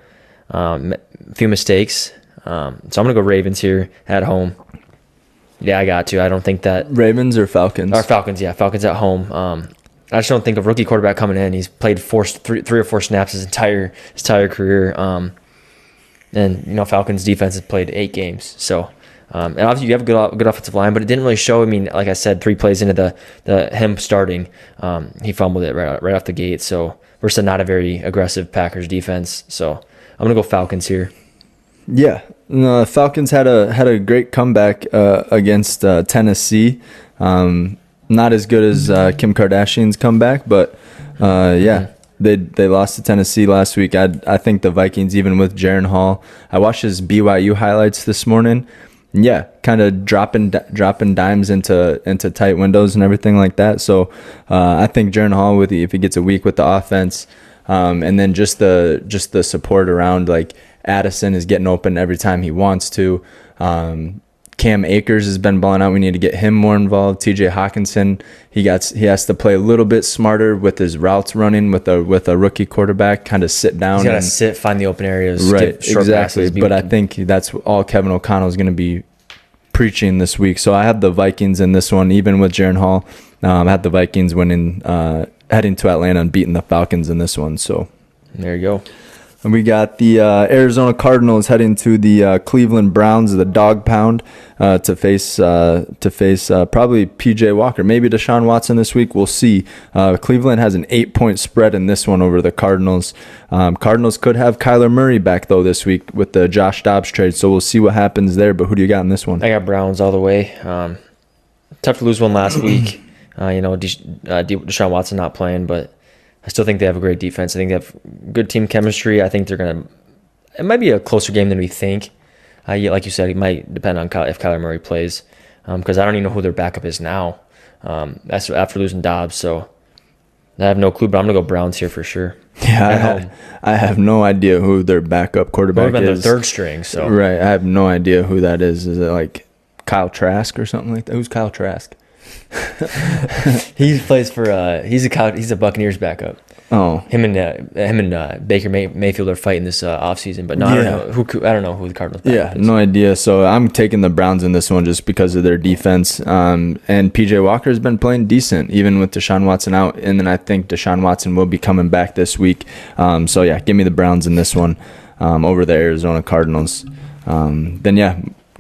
a few mistakes. So I'm gonna go Ravens here at home. Yeah, I got to. I don't think that Ravens or Falcons. Or Falcons, yeah, Falcons at home. I just don't think of rookie quarterback coming in. He's played three or four snaps his entire career. And Falcons defense has played 8 games. So, and obviously you have a good offensive line, but it didn't really show. I mean, like I said, 3 plays into the him starting, he fumbled it right off the gate. So versus not a very aggressive Packers defense. So I'm gonna go Falcons here. Yeah, no, Falcons had a great comeback against Tennessee. Not as good as Kim Kardashian's comeback, but They lost to Tennessee last week. I think the Vikings, even with Jaren Hall, I watched his BYU highlights this morning. Yeah, kind of dropping dimes into tight windows and everything like that. So I think Jaren Hall, if he gets a week with the offense, and then just the support around, like Addison is getting open every time he wants to. Cam Akers has been balling out. We need to get him more involved. TJ Hawkinson, he has to play a little bit smarter with his routes running with a rookie quarterback. Kind of sit down. He's got to sit, find the open areas. Right, exactly. But I think that's all Kevin O'Connell is going to be preaching this week. So I have the Vikings in this one, even with Jaren Hall. I had the Vikings winning, heading to Atlanta and beating the Falcons in this one. So there you go. And we got the Arizona Cardinals heading to the Cleveland Browns, the dog pound, to face probably P.J. Walker, maybe Deshaun Watson this week. We'll see. Cleveland has an 8-point spread in this one over the Cardinals. Cardinals could have Kyler Murray back though this week with the Josh Dobbs trade, so we'll see what happens there. But who do you got in this one? I got Browns all the way. Tough to lose one last week. Deshaun Watson not playing, but I still think they have a great defense. I think they have good team chemistry. I think it might be a closer game than we think. Like you said, it might depend on if Kyler Murray plays, because I don't even know who their backup is now. That's after losing Dobbs, so I have no clue. But I'm gonna go Browns here for sure. Yeah, I have no idea who their backup quarterback is. Would have been their third string. So right, I have no idea who that is. Is it like Kyle Trask or something like that? Who's Kyle Trask? He plays for he's a Buccaneers backup. Oh, him and Baker Mayfield are fighting this offseason, but I don't know who the Cardinals backup is. No idea. So I'm taking the Browns in this one just because of their defense. And PJ Walker has been playing decent even with Deshaun Watson out, and then I think Deshaun Watson will be coming back this week. Give me the Browns in this one over the Arizona Cardinals.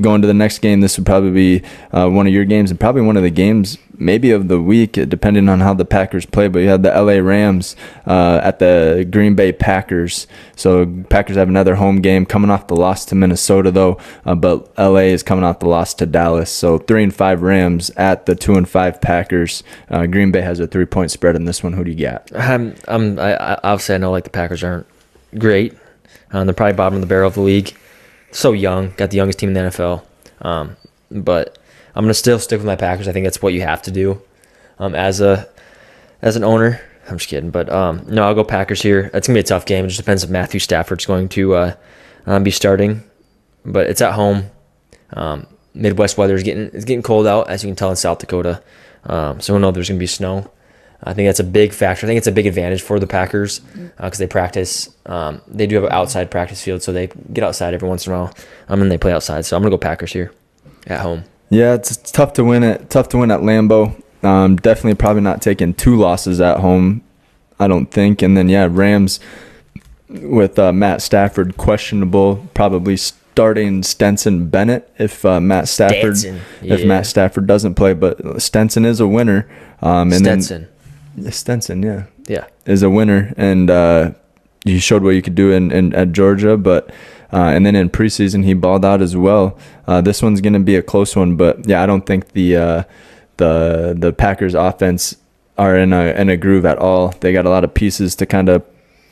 going to the next game, this would probably be one of your games and probably one of the games maybe of the week, depending on how the Packers play. But you had the LA Rams at the Green Bay Packers. So Packers have another home game coming off the loss to Minnesota, though. But LA is coming off the loss to Dallas. So 3-5 Rams at the 2-5 Packers. Green Bay has a 3-point spread in this one. Who do you got? Obviously I know like the Packers aren't great. They're probably bottom of the barrel of the league. So young, got the youngest team in the NFL. But I'm gonna still stick with my Packers. I think that's what you have to do as an owner. I'm just kidding, but no, I'll go Packers here. It's gonna be a tough game. It just depends if Matthew Stafford's going to be starting, but it's at home. Midwest weather is getting cold out, as you can tell in South Dakota. So we know there's gonna be snow. I think that's a big factor. I think it's a big advantage for the Packers because they practice. They do have an outside practice field, so they get outside every once in a while, and they play outside. So I'm gonna go Packers here, at home. Yeah, it's tough to win at Lambeau. Definitely probably not taking 2 losses at home, I don't think. And then Rams with Matt Stafford questionable, probably starting Stenson Bennett if Matt Stafford doesn't play. But Stenson is a winner. Stenson, is a winner, and he showed what you could do at Georgia, but and then in preseason he balled out as well. This one's going to be a close one, but I don't think the Packers offense are in a groove at all. They got a lot of pieces to kind of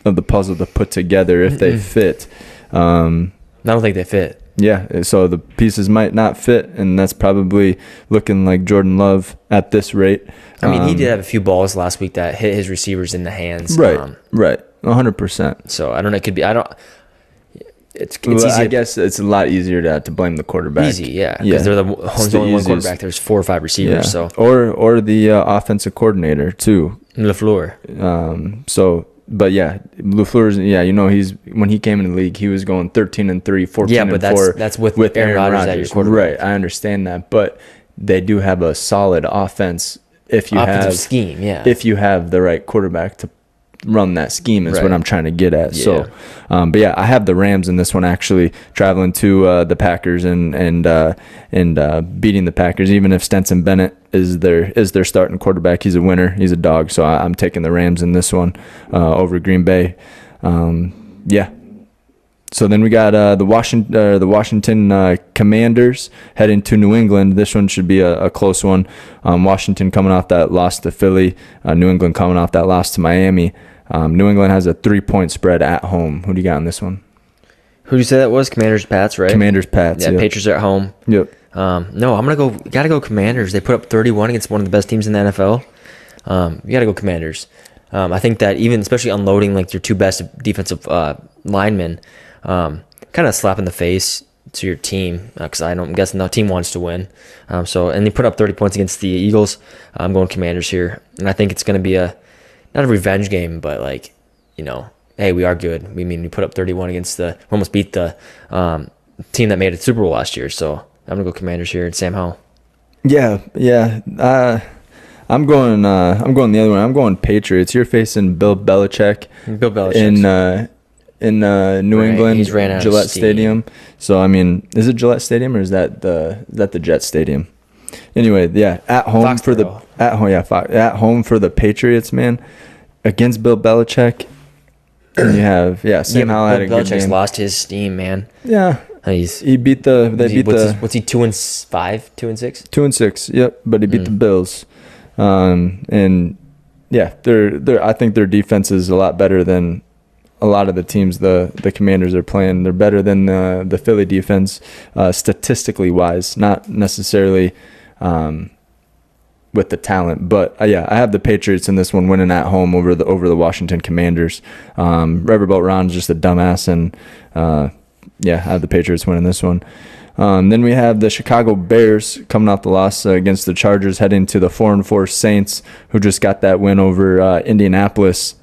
the puzzle to put together if they fit. I don't think they fit. Yeah, so the pieces might not fit, and that's probably looking like Jordan Love at this rate. I mean, he did have a few balls last week that hit his receivers in the hands. Right, 100%. So I don't know. It could be. It's easy. I guess it's a lot easier to blame the quarterback. Easy, yeah, because they're the only one quarterback. There's 4 or 5 receivers. So or the offensive coordinator too, LaFleur. But LaFleur's he's when he came in the league he was going 13-3, 14-4. Yeah, but that's with Aaron Rodgers at your quarterback. Right, I understand that, but they do have a solid offensive scheme. Yeah, if you have the right quarterback to run that scheme is what I'm trying to get at. Yeah. So, I have the Rams in this one, actually traveling to the Packers and beating the Packers. Even if Stenson Bennett is their starting quarterback, he's a winner. He's a dog. So I'm taking the Rams in this one over Green Bay. So then we got the Washington Commanders heading to New England. This one should be a close one. Washington coming off that loss to Philly. New England coming off that loss to Miami. New England has a 3-point spread at home. Who do you got in this one? Who did you say that was? Commanders, Pats, right? Commanders, Pats. Yeah, Patriots are at home. Yep. No, I'm gotta go Commanders. They put up 31 against one of the best teams in the NFL. You gotta go Commanders. I think that especially unloading like your 2 best defensive linemen, kind of slap in the face to your team because I'm guessing the team wants to win. And they put up 30 points against the Eagles. I'm going Commanders here, and I think it's going to be not a revenge game, but hey, we are good. We put up 31 against we almost beat the team that made it Super Bowl last year. So I'm gonna go Commanders here and Sam Howell. Yeah. I'm going the other one. I'm going Patriots. You're facing Bill Belichick. In New England, he's ran out Gillette of steam. Stadium. So is it Gillette Stadium or is that the Jet Stadium? Anyway, at home Foxborough. at home for the Patriots, man, against Bill Belichick. And you have Sam Howell had a good game. Belichick's lost his steam, man. Yeah, he beat the. What's he 2-5, 2-6? 2-6. Yep, but he beat the Bills, and I think their defense is a lot better than a lot of the teams the Commanders are playing. They're better than the Philly defense statistically wise, not necessarily with the talent. But I have the Patriots in this one winning at home over the Washington Commanders. Riverboat Ron's just a dumbass, and I have the Patriots winning this one. Then we have the Chicago Bears coming off the loss against the Chargers, heading to the 4-4 Saints, who just got that win over Indianapolis.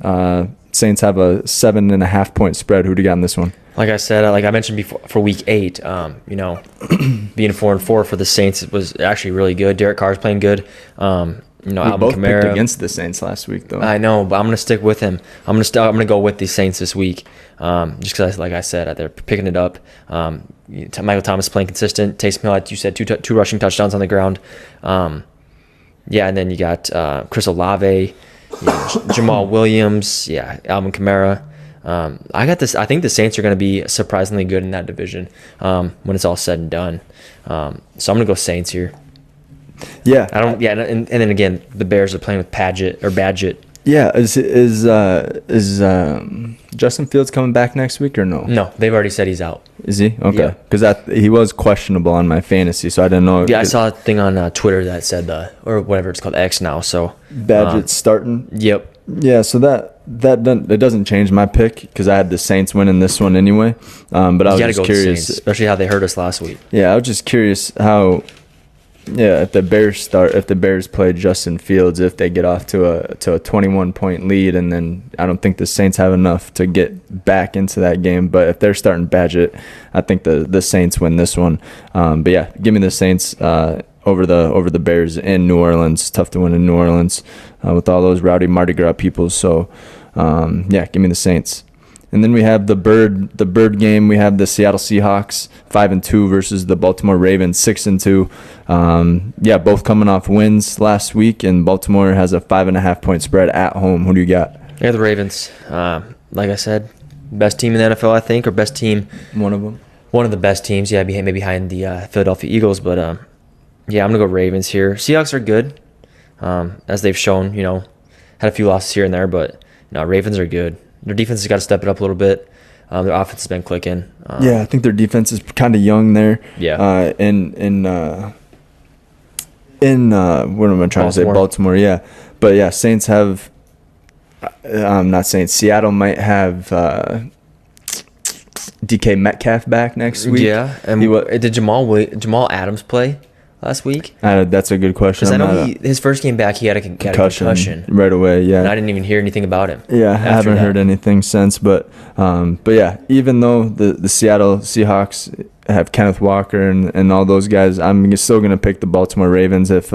Saints have a 7.5-point spread. Who do you got in this one? Like I said, like I mentioned before, for Week 8, being 4-4 for the Saints was actually really good. Derek Carr's playing good. We Alvin both Kamara. picked against the Saints last week, though. I know, but I'm gonna stick with him. I'm gonna go with the Saints this week, just because, like I said, they're picking it up. Michael Thomas playing consistent. Taysom Hill, like you said, two rushing touchdowns on the ground. Yeah, and then you got Chris Olave, Jamal Williams, Alvin Kamara. I got this. I think the Saints are going to be surprisingly good in that division when it's all said and done. So I'm going to go Saints here. Yeah, I don't. Yeah, and then again, the Bears are playing with Badgett. Yeah, is Justin Fields coming back next week or no? No, they've already said he's out. Is he? Okay, Yeah. because he was questionable on my fantasy, so I didn't know. Yeah, I saw a thing on Twitter that said or whatever it's called, X now. So Badgett's starting. Yep. Yeah, so it doesn't change my pick because I had the Saints winning this one anyway. But I was just curious, Saints, especially how they hurt us last week. Yeah, I was just curious how. Yeah, if the Bears play Justin Fields, if they get off to a 21-point lead, and then I don't think the Saints have enough to get back into that game. But if they're starting Badgett, I think the Saints win this one. But yeah, give me the Saints over the Bears in New Orleans. Tough to win in New Orleans with all those rowdy Mardi Gras people. So yeah, give me the Saints. And then we have the bird game. We have the Seattle Seahawks 5-2 versus the Baltimore Ravens 6-2. Yeah, both coming off wins last week, and Baltimore has a 5.5-point spread at home. Who do you got? Yeah, the Ravens. Like I said, best team in the NFL, I think, or best team. One of them. One of the best teams. Yeah, maybe behind the Philadelphia Eagles, but yeah, I'm gonna go Ravens here. Seahawks are good, as they've shown. Had a few losses here and there, but Ravens are good. Their defense has got to step it up a little bit. Their offense has been clicking. Yeah, I think their defense is kind of young there. Yeah. In what am I trying to say? Baltimore. Yeah, but yeah, Saints have. I'm not saying Seattle might have DK Metcalf back next week. Yeah, and did Jamal Adams play last week? That's a good question. Because I know his first game back, he had a concussion right away. Yeah, and I didn't even hear anything about him. Yeah, I haven't heard anything since. But yeah, even though the Seattle Seahawks have Kenneth Walker and all those guys, I'm still gonna pick the Baltimore Ravens if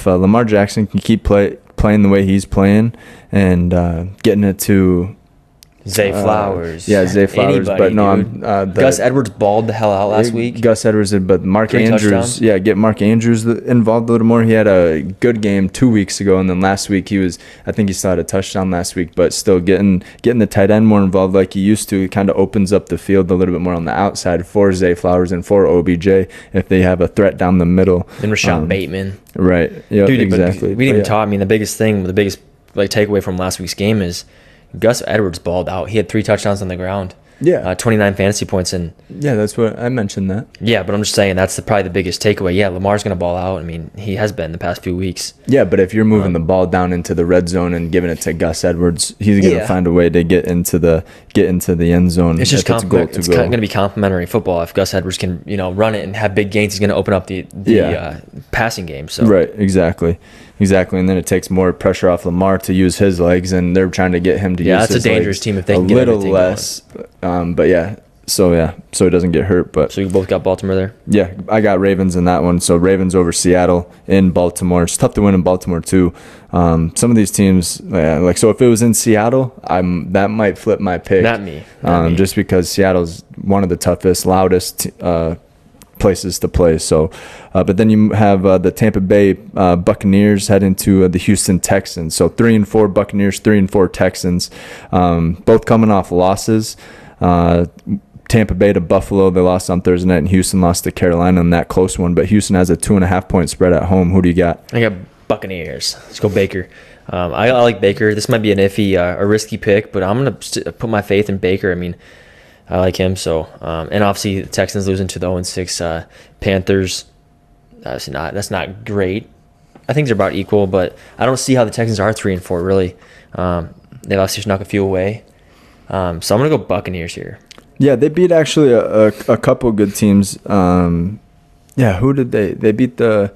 Lamar Jackson can keep playing the way he's playing and getting it to Zay Flowers. Yeah, Zay Flowers. Anybody, but no, I'm Gus Edwards balled the hell out last week. Gus Edwards did, but Mark 3 Andrews. touchdowns. Yeah, get Mark Andrews involved a little more. He had a good game 2 weeks ago, and then last week I think he still had a touchdown last week, but still getting the tight end more involved like he used to. It kind of opens up the field a little bit more on the outside for Zay Flowers and for OBJ if they have a threat down the middle. And Rashad Bateman. Right. Yeah, exactly. We didn't even talk. I mean, the biggest takeaway from last week's game is Gus Edwards balled out. He had 3 touchdowns on the ground. Yeah. 29 fantasy points. And yeah, that's what I mentioned that. Yeah, but I'm just saying that's probably the biggest takeaway. Yeah, Lamar's going to ball out. I mean, he has been the past few weeks. Yeah, but if you're moving the ball down into the red zone and giving it to Gus Edwards, he's going to find a way to get into the end zone. It's just it's going to be complimentary football. If Gus Edwards can, run it and have big gains, he's going to open up the passing game. So right, exactly, and then it takes more pressure off Lamar to use his legs, and they're trying to get him to use his legs. Yeah, that's a dangerous team if they can a get little less. But yeah. So he doesning get hurt. But so you both got Baltimore there? Yeah, I got Ravens in that one. So Ravens over Seattle in Baltimore. It's tough to win in Baltimore too. Some of these teams, so if it was in Seattle, that might flip my pick. Not me. Just because Seattle's one of the toughest, loudest places to play. So, but then you have the Tampa Bay Buccaneers heading to the Houston Texans. So 3-4 Buccaneers, 3-4 Texans, both coming off losses. Tampa Bay to Buffalo, they lost on Thursday night, and Houston lost to Carolina in that close one. But Houston has a 2.5-point spread at home. Who do you got? I got Buccaneers. Let's go Baker. I like Baker. This might be an iffy, a risky pick, but I'm gonna put my faith in Baker. I mean, I like him. So, and obviously the Texans losing to the 0-6 Panthers. That's not great. I think they're about equal, but I don't see how the Texans are 3-4 really. They've obviously snuck a few away. So I'm gonna go Buccaneers here. Yeah, they beat actually a couple good teams. Who did they beat? I'm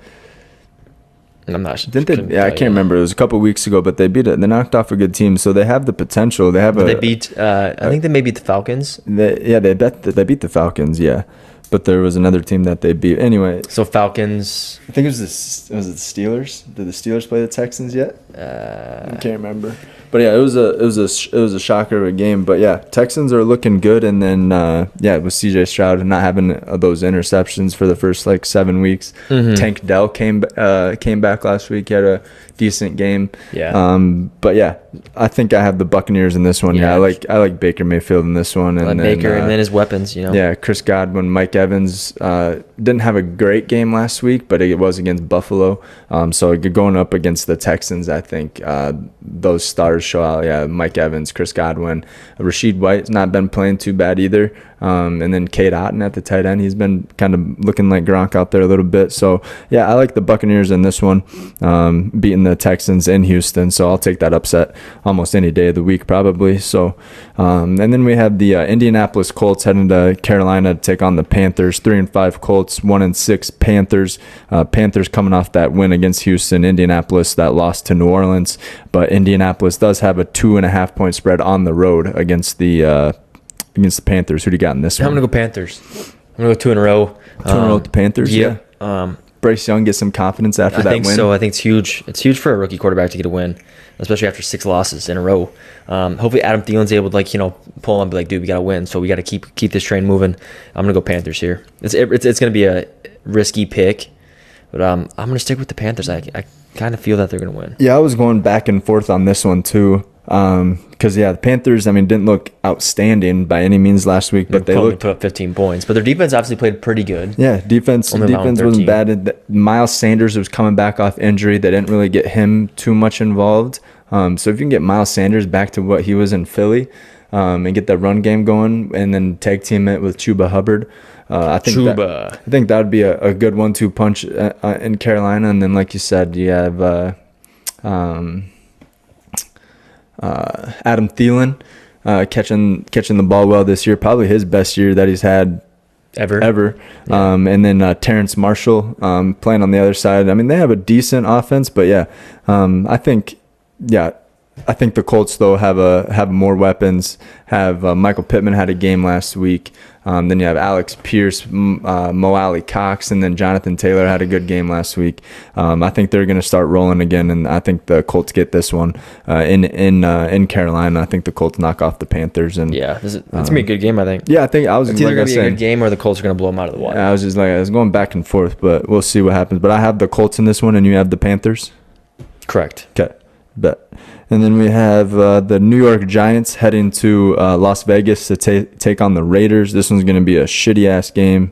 not sure. Didn't they? Yeah, I can't remember. It was a couple weeks ago, but they beat it. They knocked off a good team, so they have the potential. They have They beat. I think they may beat the Falcons. They beat the Falcons. Yeah, but there was another team that they beat. Anyway, So Falcons. I think it was the Steelers. Did the Steelers play the Texans yet? I can't remember. But yeah, it was a shocker of a game. But yeah, Texans are looking good, and then with CJ Stroud not having those interceptions for the first like 7 weeks. Tank Dell came back last week. He had a decent game. Yeah. But yeah, I think I have the Buccaneers in this one. Yeah, I like Baker Mayfield in this one, and Like then, Baker, and then his weapons. Yeah, Chris Godwin, Mike Evans didn't have a great game last week, but it was against Buffalo. So going up against the Texans, I think those stars show out. Yeah, Mike Evans, Chris Godwin, Rashid White's not been playing too bad either. And then Cade Otton at the tight end, he's been kind of looking like Gronk out there a little bit. So yeah, I like the Buccaneers in this one, beating the Texans in Houston. So I'll take that upset almost any day of the week probably. So and then we have the Indianapolis Colts heading to Carolina to take on the Panthers. 3-5 Colts, 1-6 Panthers. Panthers coming off that win against Houston. Indianapolis that lost to New Orleans, but Indianapolis does have a 2.5 point spread on the road against the Panthers. Who do you got in this one? I'm gonna go Panthers. I'm gonna go 2 in a row. 2 in a row with the Panthers. Yeah. Bryce Young gets some confidence after that win. I think so. I think it's huge. It's huge for a rookie quarterback to get a win, especially after 6 losses in a row. Hopefully Adam Thielen's able to pull him and be like, dude, we got to win. So we got to keep this train moving. I'm gonna go Panthers here. It's gonna be a risky pick, but I'm gonna stick with the Panthers. I kind of feel that they're gonna win. Yeah, I was going back and forth on this one too. Because the Panthers, didn't look outstanding by any means last week, but they put up 15 points. But their defense obviously played pretty good. Yeah, defense wasn't bad. Miles Sanders was coming back off injury. They didn't really get him too much involved. So if you can get Miles Sanders back to what he was in Philly, and get that run game going, and then tag team it with Chuba Hubbard, I think that would be a good 1-2 punch in Carolina. And then, like you said, you have Adam Thielen catching the ball well this year, probably his best year that he's had ever. Yeah. And then Terrence Marshall playing on the other side. They have a decent offense, but I think the Colts though have more weapons. Have Michael Pittman had a game last week. Then you have Alex Pierce, Mo Alley Cox, and then Jonathan Taylor had a good game last week. I think they're going to start rolling again, and I think the Colts get this one in Carolina. I think the Colts knock off the Panthers, and it's gonna be a good game. I think. Yeah, I think it's either going to be a good game or the Colts are going to blow them out of the water. Yeah, I was going back and forth, but we'll see what happens. But I have the Colts in this one, and you have the Panthers. Correct. Okay, bet. And then we have the New York Giants heading to Las Vegas to take on the Raiders. This one's going to be a shitty-ass game,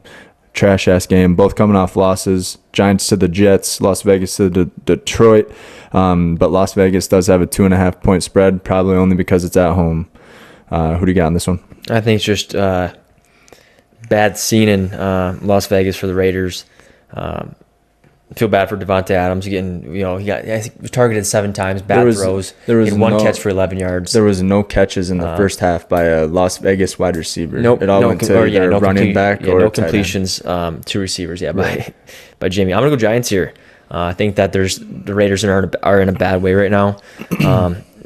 trash-ass game. Both coming off losses. Giants to the Jets, Las Vegas to Detroit. But Las Vegas does have a 2.5 point spread, probably only because it's at home. Who do you got on this one? I think it's just bad scene in Las Vegas for the Raiders. Feel bad for Devontae Adams getting, he was targeted 7 times, bad throws. There was one catch for 11 yards. There was no catches in the first half by a Las Vegas wide receiver. Nope. It all went to running back or no completions to receivers. Yeah, by Jamie. I'm gonna go Giants here. I think that the Raiders are in a bad way right now.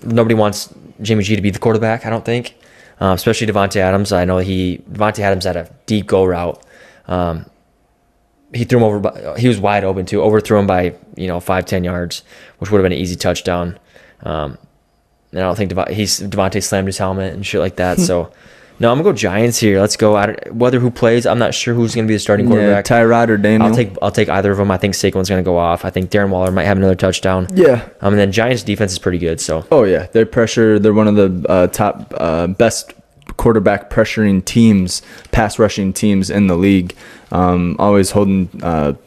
Nobody wants Jimmy G to be the quarterback. I don't think, especially Devontae Adams. I know Devontae Adams had a deep go route. He threw him over. He was wide open too. Overthrew him by 5-10 yards, which would have been an easy touchdown. And I don't think Devontae slammed his helmet and shit like that. So, no, I'm gonna go Giants here. Let's go. Whether who plays, I'm not sure who's gonna be the starting quarterback. Tyrod or Daniel. I'll take either of them. I think Saquon's gonna go off. I think Darren Waller might have another touchdown. Yeah. And then Giants defense is pretty good. So. Oh yeah, they're one of the top best quarterback pressuring teams, pass rushing teams in the league. Always holding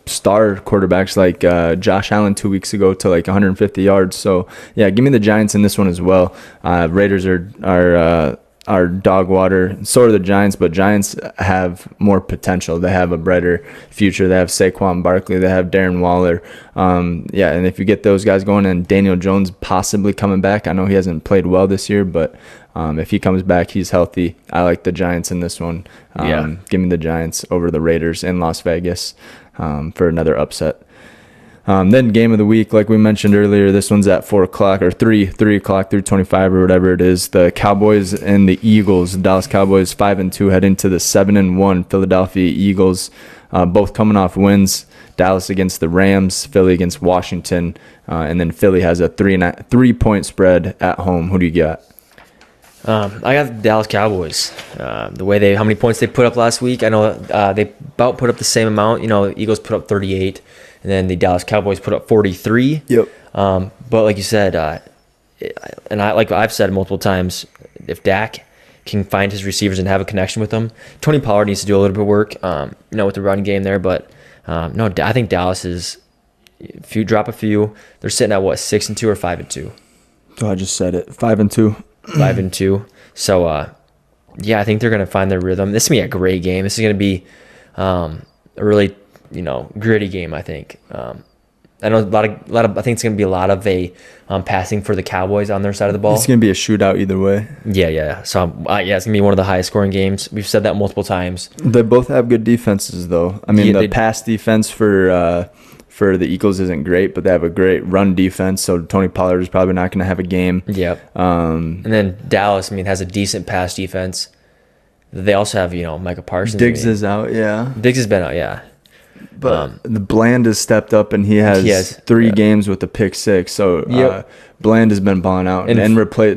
star quarterbacks like Josh Allen 2 weeks ago to like 150 yards. So yeah, give me the Giants in this one as well. Raiders are dog water. So are the Giants, but Giants have more potential. They have a brighter future. They have Saquon Barkley. They have Darren Waller. And if you get those guys going, and Daniel Jones possibly coming back, I know he hasn't played well this year, but if he comes back, he's healthy. I like the Giants in this one. Give me the Giants over the Raiders in Las Vegas for another upset. Then game of the week, like we mentioned earlier, this one's at 4 o'clock or 3 o'clock, 3:25 or whatever it is. The Cowboys and the Eagles. The Dallas Cowboys 5-2 head into the 7-1 Philadelphia Eagles, both coming off wins. Dallas against the Rams, Philly against Washington, and then Philly has a 3-point spread at home. Who do you got? I got the Dallas Cowboys. How many points they put up last week? I know they about put up the same amount. The Eagles put up 38, and then the Dallas Cowboys put up 43. Yep. But like you said, I've said multiple times, if Dak can find his receivers and have a connection with them, Tony Pollard needs to do a little bit of work, with the run game there. But no, I think Dallas is. If you drop a few, they're sitting at what, 6-2 or 5-2? So I just said it, 5-2. 5-2. So, I think they're going to find their rhythm. This is going to be a great game. This is going to be a really, gritty game, I think. I know I think it's going to be a lot of passing for the Cowboys on their side of the ball. It's going to be a shootout either way. Yeah. So, it's going to be one of the highest scoring games. We've said that multiple times. They both have good defenses, though. I mean, the pass defense for the Eagles isn't great, but they have a great run defense, so Tony Pollard is probably not going to have a game. Yep. And then Dallas, has a decent pass defense. They also have, Micah Parsons. Diggs is out, yeah. Diggs has been out, yeah. But the Bland has stepped up, and he has 3 games with a pick 6. So Bland has been balling out, and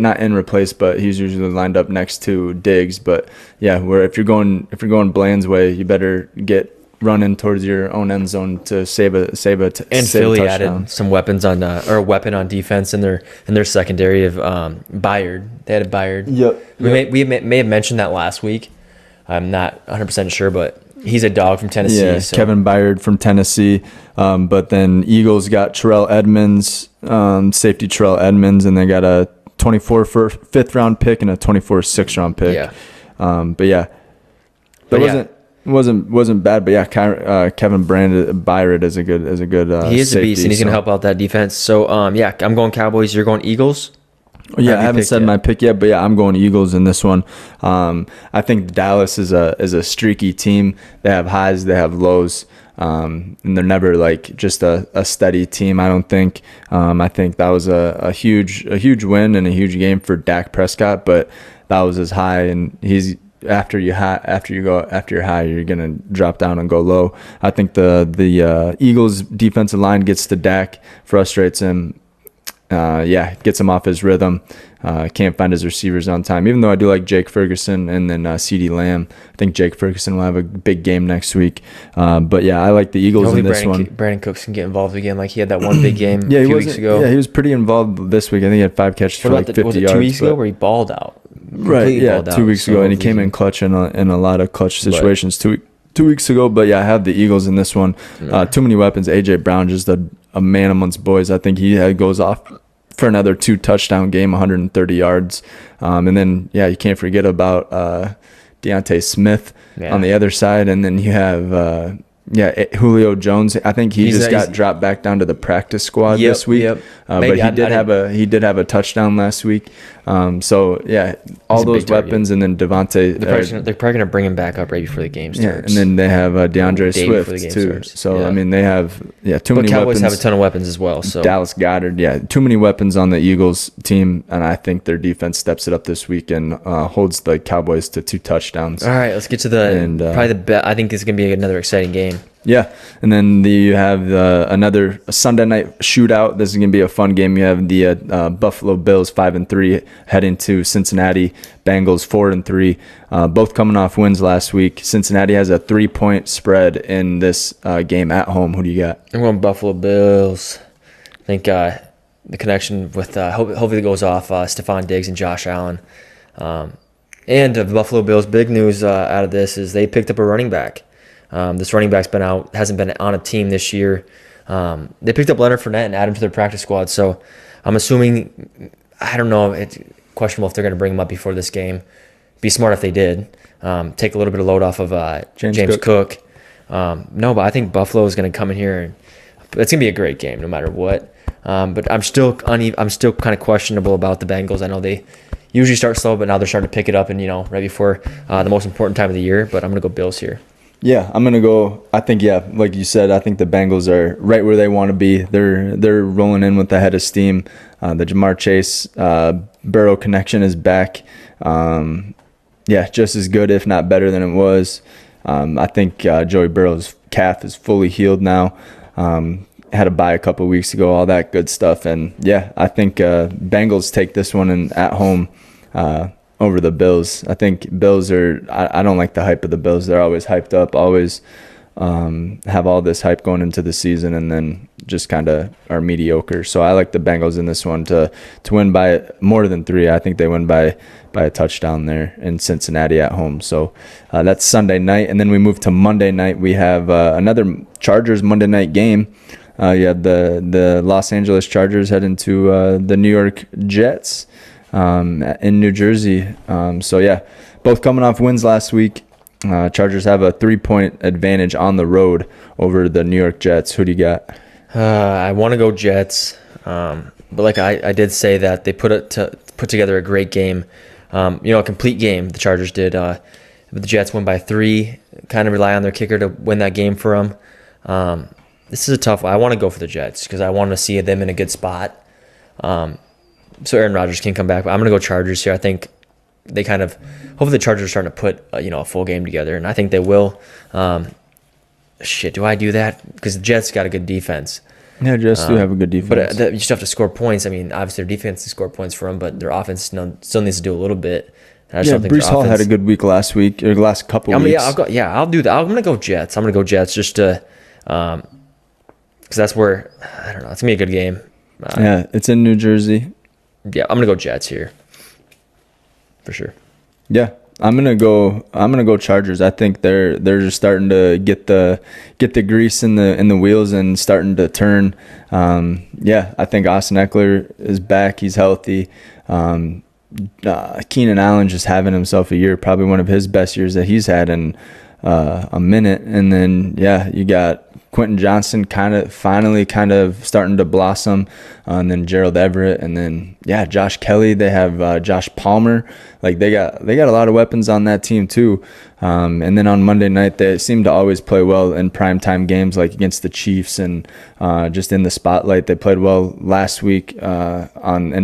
not in replace, but he's usually lined up next to Diggs. But where if you're going Bland's way, you better get running towards your own end zone to save a Philly added some weapons on a weapon on defense in their secondary of Byard. They had a Byard. Yep. We may have mentioned that last week. I'm not 100% sure, but he's a dog from Tennessee. Yeah, so. Kevin Byard from Tennessee. But then Eagles got Terrell Edmonds, safety Terrell Edmonds, and they got a 24 fifth round pick and a 24 sixth round pick. Yeah. Wasn't bad, but Kevin Byard is a good he is safety, a beast, and he's gonna help out that defense. So I'm going Cowboys. You're going Eagles. Yeah, I haven't said my pick yet, but I'm going Eagles in this one. I think Dallas is a streaky team. They have highs, they have lows, and they're never like just a steady team. I don't think. I think that was a huge win and a huge game for Dak Prescott, but that was his high, and he's. After you're high, you're gonna drop down and go low. I think the Eagles defensive line gets to Dak, frustrates him, gets him off his rhythm. Can't find his receivers on time. Even though I do like Jake Ferguson and then CeeDee Lamb, I think Jake Ferguson will have a big game next week. But I like the Eagles in this one. Brandon Cooks can get involved again. Like he had that one big game a few weeks ago. Yeah, he was pretty involved this week. I think he had 5 catches for like 50 yards. 2 weeks ago where he balled out? Right, yeah, 2 weeks ago, and he came in clutch in a lot of clutch situations 2 weeks ago. But I have the Eagles in this one. Too many weapons. AJ Brown, just a man amongst boys. I think he goes off for another 2 touchdown game, 130 yards. And then you can't forget about Deontay Smith on the other side, and then you have Julio Jones. I think he got dropped back down to the practice squad this week. But he did have a touchdown last week. All those weapons, and then Devontae. They're probably going to bring him back up right before the game starts. And then they have DeAndre Swift too. Starts. So I mean, they have too many weapons. But Cowboys have a ton of weapons as well. So Dallas Goedert, too many weapons on the Eagles team, and I think their defense steps it up this week and holds the Cowboys to 2 touchdowns. All right, let's get to probably the bet. I think this is going to be another exciting game. Yeah, and then you have another Sunday night shootout. This is going to be a fun game. You have the Buffalo Bills 5-3 heading to Cincinnati Bengals 4-3. Both coming off wins last week. Cincinnati has a 3-point spread in this game at home. Who do you got? I'm going Buffalo Bills. I think the connection with hopefully it goes off Stephon Diggs and Josh Allen. And the Buffalo Bills, big news out of this is they picked up a running back. This running back's been out, hasn't been on a team this year. They picked up Leonard Fournette and added him to their practice squad. So I'm assuming, I don't know, it's questionable if they're going to bring him up before this game. Be smart if they did. Take a little bit of load off of James Cook. But I think Buffalo is going to come in here, and it's going to be a great game no matter what. But I'm still kind of questionable about the Bengals. I know they usually start slow, but now they're starting to pick it up, and right before the most important time of the year. But I'm going to go Bills here. Yeah, I'm gonna go. I think, yeah, like you said, I think the Bengals are right where they want to be. They're rolling in with the head of steam. The Jamar Chase Burrow connection is back. Yeah, just as good, if not better than it was. I think Joey Burrow's calf is fully healed now. Had a bye a couple of weeks ago, all that good stuff. And yeah, I think Bengals take this one and at home over the Bills. I think Bills are, I don't like the hype of the Bills. They're always hyped up, always have all this hype going into the season and then just kind of are mediocre. So I like the Bengals in this one to win by more than 3. I think they win by a touchdown there in Cincinnati at home. So that's Sunday night. And then we move to Monday night. We have another Chargers Monday night game. You have the Los Angeles Chargers heading to the New York Jets in New Jersey. So yeah, both coming off wins last week. Chargers have a 3-point advantage on the road over the New York Jets. Who do you got? I want to go Jets, but like I did say that they put together a great game, a complete game. The Chargers did. But the Jets won by 3. Kind of rely on their kicker to win that game for them. This is a tough one. I want to go for the Jets because I want to see them in a good spot, so Aaron Rodgers can come back. But I'm going to go Chargers here. I think they hopefully the Chargers are starting to put a full game together, and I think they will. Do I do that? Because the Jets got a good defense. Yeah, Jets do have a good defense. But you still have to score points. I mean, obviously their defense can score points for them, but their offense still needs to do a little bit. And I just don't think Breece Hall had a good week last week, or last couple weeks. I'll do that. I'm going to go Jets. I'm going to go Jets just to because that's where, I don't know, it's going to be a good game. Yeah, it's in New Jersey. Yeah, I'm going to go Jets here. For sure. Yeah, I'm gonna go Chargers. I think they're just starting to get the grease in the wheels and starting to turn. Yeah, I think Austin Eckler is back. He's healthy. Keenan Allen just having himself a year, probably one of his best years that he's had in a minute. And then yeah, you got Quentin Johnson finally starting to blossom, and then Gerald Everett, and then yeah, Josh Kelly. They have Josh Palmer. Like they got a lot of weapons on that team too. And then on Monday night, they seem to always play well in primetime games, like against the Chiefs and just in the spotlight. They played well last week in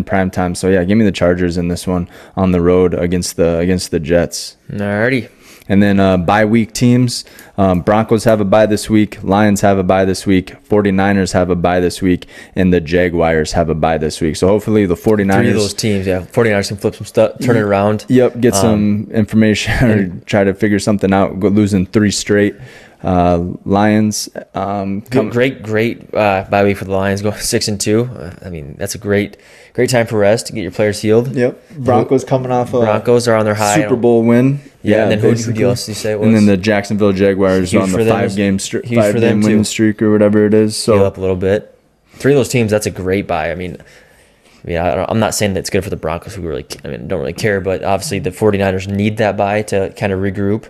primetime. So yeah, give me the Chargers in this one on the road against the Jets. Alrighty. And then bye week teams, Broncos have a bye this week, Lions have a bye this week, 49ers have a bye this week, and the Jaguars have a bye this week. So hopefully the 49ers... 3 of those teams, yeah. 49ers can flip some stuff, turn it around. Yep, get some information or try to figure something out, losing 3 straight. Lions... great bye week for the Lions, going 6-2. I mean, that's a great time for rest to get your players healed. Yep. Broncos coming off a Broncos are on their high Super Bowl win. Yeah, and then who else did you say it was? And then the Jacksonville Jaguars on the 5-game winning streak or whatever it is. So heal up a little bit. 3 of those teams, that's a great bye. I mean, I'm not saying that's good for the Broncos, who don't really care, but obviously the 49ers need that bye to kind of regroup.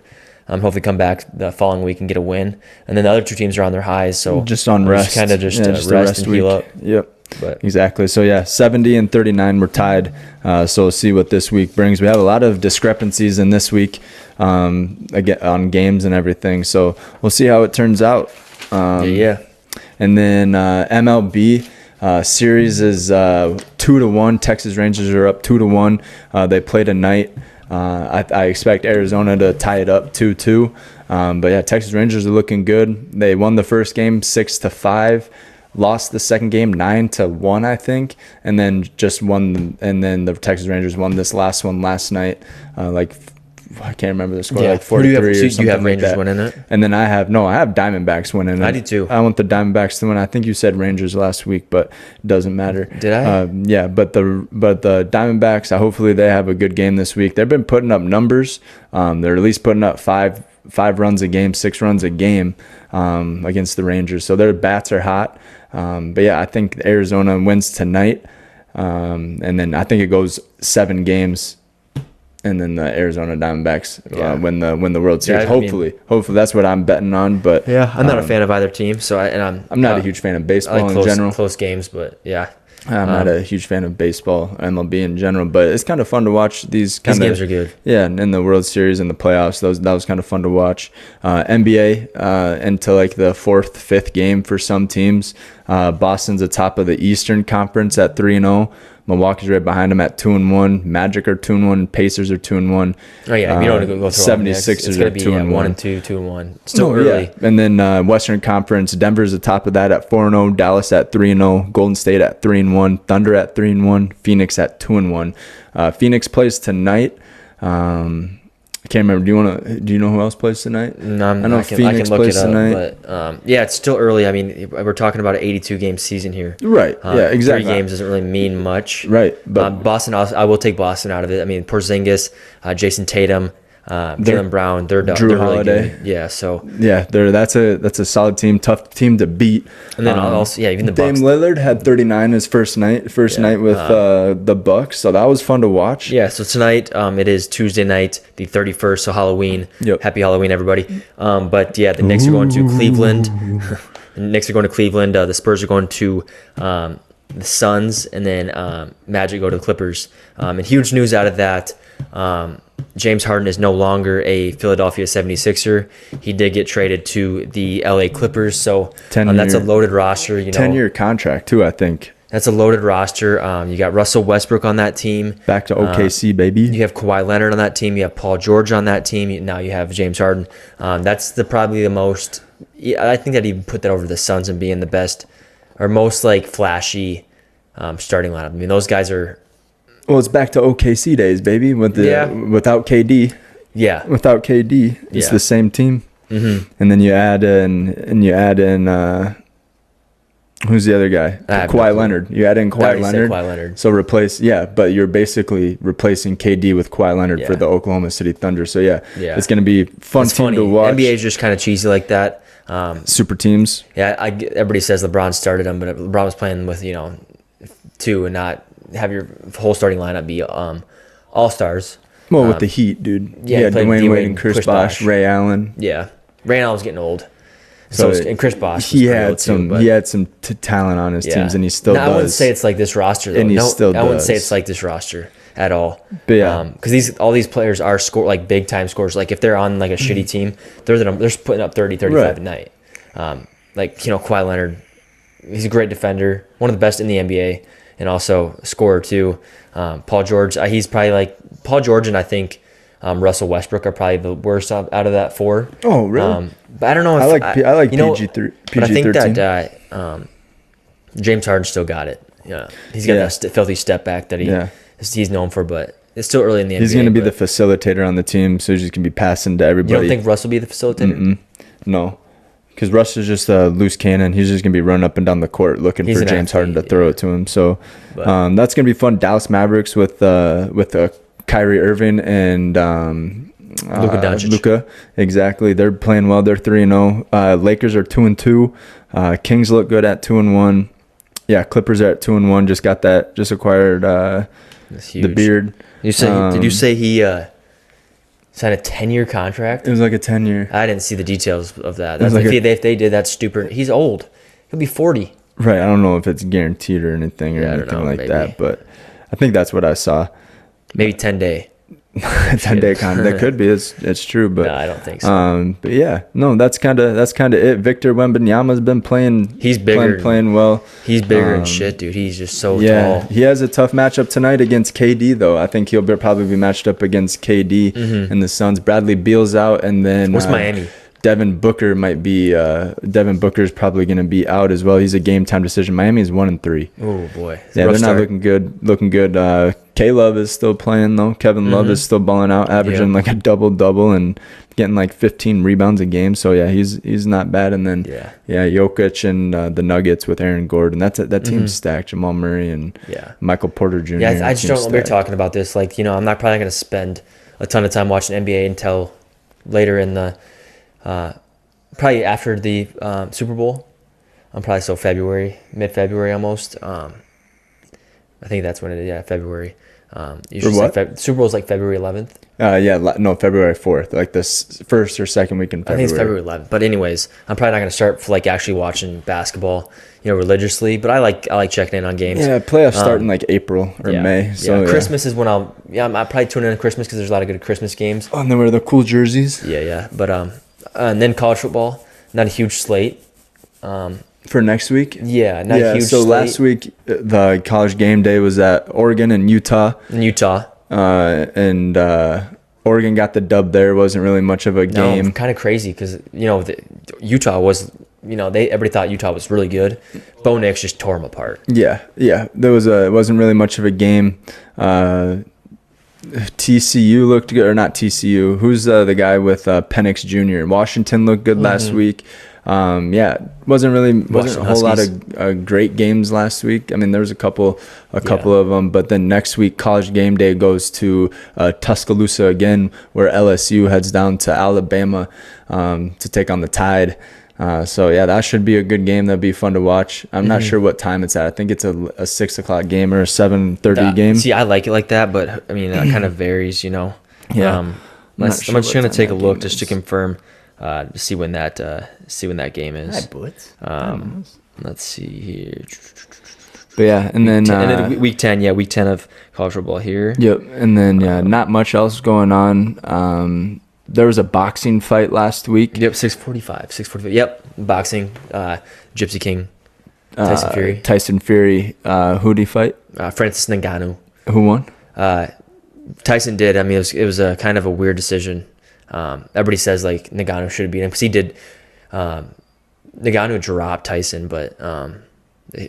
Hopefully come back the following week and get a win. And then the other 2 teams are on their highs, so just on rest. Kind of just rest and heal up. Yep. But exactly. So yeah, 70 and 39 we're tied. So we'll see what this week brings. We have a lot of discrepancies in this week again on games and everything. So we'll see how it turns out. Yeah. And then MLB series is 2-1. Texas Rangers are up 2-1. They play tonight. I expect Arizona to tie it up 2-2. But yeah, Texas Rangers are looking good. They won the first game 6-5. Lost the second game 9-1, I think, and then just won. And then the Texas Rangers won this last one last night. I can't remember the score, like 4-3 or something. You have Rangers like that. winning it, and then I have Diamondbacks winning it. I do too. I want the Diamondbacks to win. I think you said Rangers last week, but it doesn't matter. Did I? Yeah, but the Diamondbacks. Hopefully they have a good game this week. They've been putting up numbers. They're at least putting up five runs a game, 6 runs a game against the Rangers. So their bats are hot. But yeah, I think Arizona wins tonight. And then I think it goes 7 games. and then the Arizona Diamondbacks Yeah. win the World Series. Yeah, I mean- Hopefully that's what I'm betting on. But Yeah, I'm not a fan of either team, so I'm not a huge fan of I baseball like in general. close games, but yeah, I'm not a huge fan of baseball, MLB in general, but it's kind of fun to watch these kind these of games are good. Yeah, and in the World Series and the playoffs, that was kind of fun to watch. NBA into like the 4th, 5th game for some teams. Boston's atop of the Eastern Conference at 3-0. Milwaukee's right behind them at 2-1. Magic are 2-1. Pacers are 2-1. Oh yeah, you don't want to go through 76ers it's going are to be 2-1. 1-2, 2-1. Still early. Yeah. And then Western Conference, Denver's atop of that at 4-0. Dallas at 3-0. Golden State at 3-1. Thunder at 3-1. Phoenix at 2-1. Phoenix plays tonight. I can't remember. Do you know who else plays tonight? No, I know I can Phoenix look plays it up, tonight. but yeah, it's still early. I mean, we're talking about an 82-game season here. Right. Yeah, exactly. 3 games doesn't really mean much. Right. But Boston, I will take Boston out of it. I mean, Porzingis, Jason Tatum, Jaylen Brown, they're Drew really Holiday. good. Yeah, so yeah, that's a solid team, tough team to beat. and then also even the Dame Bucks. Lillard had 39 his first night with the Bucks, so that was fun to watch. Yeah, so tonight it is Tuesday night, the 31st, so Halloween. Yep. Happy Halloween, everybody. But yeah, the Knicks are going to Cleveland. The Knicks are going to Cleveland. The Spurs are going to the Suns, and then Magic go to the Clippers. And huge news out of that. James Harden is no longer a Philadelphia 76er. He did get traded to the LA Clippers, so that's a loaded roster. 10-year contract too, I think. That's a loaded roster. You got Russell Westbrook on that team. Back to OKC, baby. You have Kawhi Leonard on that team. You have Paul George on that team. Now you have James Harden. That's probably the most. I think I'd even put that over the Suns and being the best or most like flashy starting lineup. I mean, those guys are. Well, it's back to OKC days, baby. Without KD. Yeah. Without KD, it's the same team. Mm-hmm. And then you add in who's the other guy? Kawhi Leonard. You add in Kawhi Leonard. So but you're basically replacing KD with Kawhi Leonard for the Oklahoma City Thunder. So it's going to be fun team to watch. NBA is just kind of cheesy like that. Super teams. Yeah, everybody says LeBron started them, but LeBron was playing with 2 and not have your whole starting lineup be all stars. Well, with the Heat, dude. Yeah, Dwayne Wade and Chris Bosh, Ray Allen. Yeah, Ray Allen was getting old. And Chris Bosh. He had some talent on his teams, and he still does. I wouldn't say it's like this roster, though. And he still does. I wouldn't say it's like this roster at all. But yeah, because all these players are like big time scorers. Like if they're on like a shitty team, they're putting up 30, 35 a night. Kawhi Leonard, he's a great defender, one of the best in the NBA, and also a scorer too. Paul George, he's probably like Paul George, and I think Russell Westbrook are probably the worst out of that 4. Oh, really? But I don't know if I like PG-13. But I think that James Harden still got it. Yeah, he's got that filthy step back that he's known for, but it's still early in the NBA. He's going to be the facilitator on the team, so he's just going to be passing to everybody. You don't think Russ will be the facilitator? Mm-mm. No, because Russ is just a loose cannon. He's just going to be running up and down the court looking for James Harden to throw it to him. So that's going to be fun. Dallas Mavericks with Kyrie Irving and Luka Doncic. Luka, exactly. They're playing well. They're 3-0. Lakers are 2-2. Kings look good at 2-1. Yeah, Clippers are at 2-1. Just acquired the beard. Did you say he signed a 10-year contract? It was like a 10-year. I didn't see the details of that. If they did, that's stupid. He's old. He'll be 40. Right. I don't know if it's guaranteed or anything that, but I think that's what I saw. Maybe 10-day. 10-day contract. That could be. It's true, but no, I don't think so. But yeah, no, that's kind of it. Victor Wembanyama's been playing. He's bigger, playing well. He's bigger than shit, dude. He's just so tall. tall. He has a tough matchup tonight against KD, though. I think he'll probably be matched up against KD and the Suns. Bradley Beal's out, and then what's Miami? Devin Booker might be. Devin Booker's probably going to be out as well. He's a game time decision. Miami is 1-3. Oh boy, yeah, they're not looking good. K-Love is still playing though. Kevin Love is still balling out, averaging like a double and getting like 15 rebounds a game. So yeah, he's not bad. And then Jokic and the Nuggets with Aaron Gordon. That team's stacked. Jamal Murray and Michael Porter Jr. Yeah, I just don't. We're talking about this. Like I'm not probably going to spend a ton of time watching NBA until later in the. Probably after the Super Bowl. I'm probably mid-February almost. I think that's when it is. Yeah, February. Usually For what? Super Bowl is like February 11th. No, February 4th, like this first or second week in I think February. it's February 11th. But anyways, I'm probably not going to start for like actually watching basketball, religiously. But I like checking in on games. Yeah, playoffs start in like April or May. So yeah. Christmas is when I'll probably tune in on Christmas because there's a lot of good Christmas games. Oh, and then wear the cool jerseys. Yeah. But and then college football, not a huge slate. For next week? Yeah, not a huge so slate. last week, the college game day was at Oregon and Utah. And Oregon got the dub there. Wasn't really much of a game. Kind of crazy because, Utah was, everybody thought Utah was really good. Bo Nix just tore them apart. Yeah. There was it wasn't really much of a game. TCU looked good, or not TCU. Who's the guy with Penix Jr.? Washington looked good last week. Wasn't a whole lot of great games last week. I mean, there was a couple of them, but then next week, college game day goes to Tuscaloosa again, where LSU heads down to Alabama to take on the Tide. That should be a good game. That'd be fun to watch. I'm not sure what time it's at. I think it's a 6:00 game or a 7:30 game. See, I like it like that, but I mean, that kind of varies, Yeah. I'm just gonna take a look just to confirm, to see when that game is. Let's see here. But yeah, and then week 10 of college football here. Yep, and then not much else going on. There was a boxing fight last week. Yep, 6:45. Yep, boxing. Gypsy King, Tyson Fury. Who'd he fight? Francis Ngannou. Who won? Tyson did. I mean, it was a kind of a weird decision. Everybody says like Ngannou should have beat him because he did. Ngannou dropped Tyson, but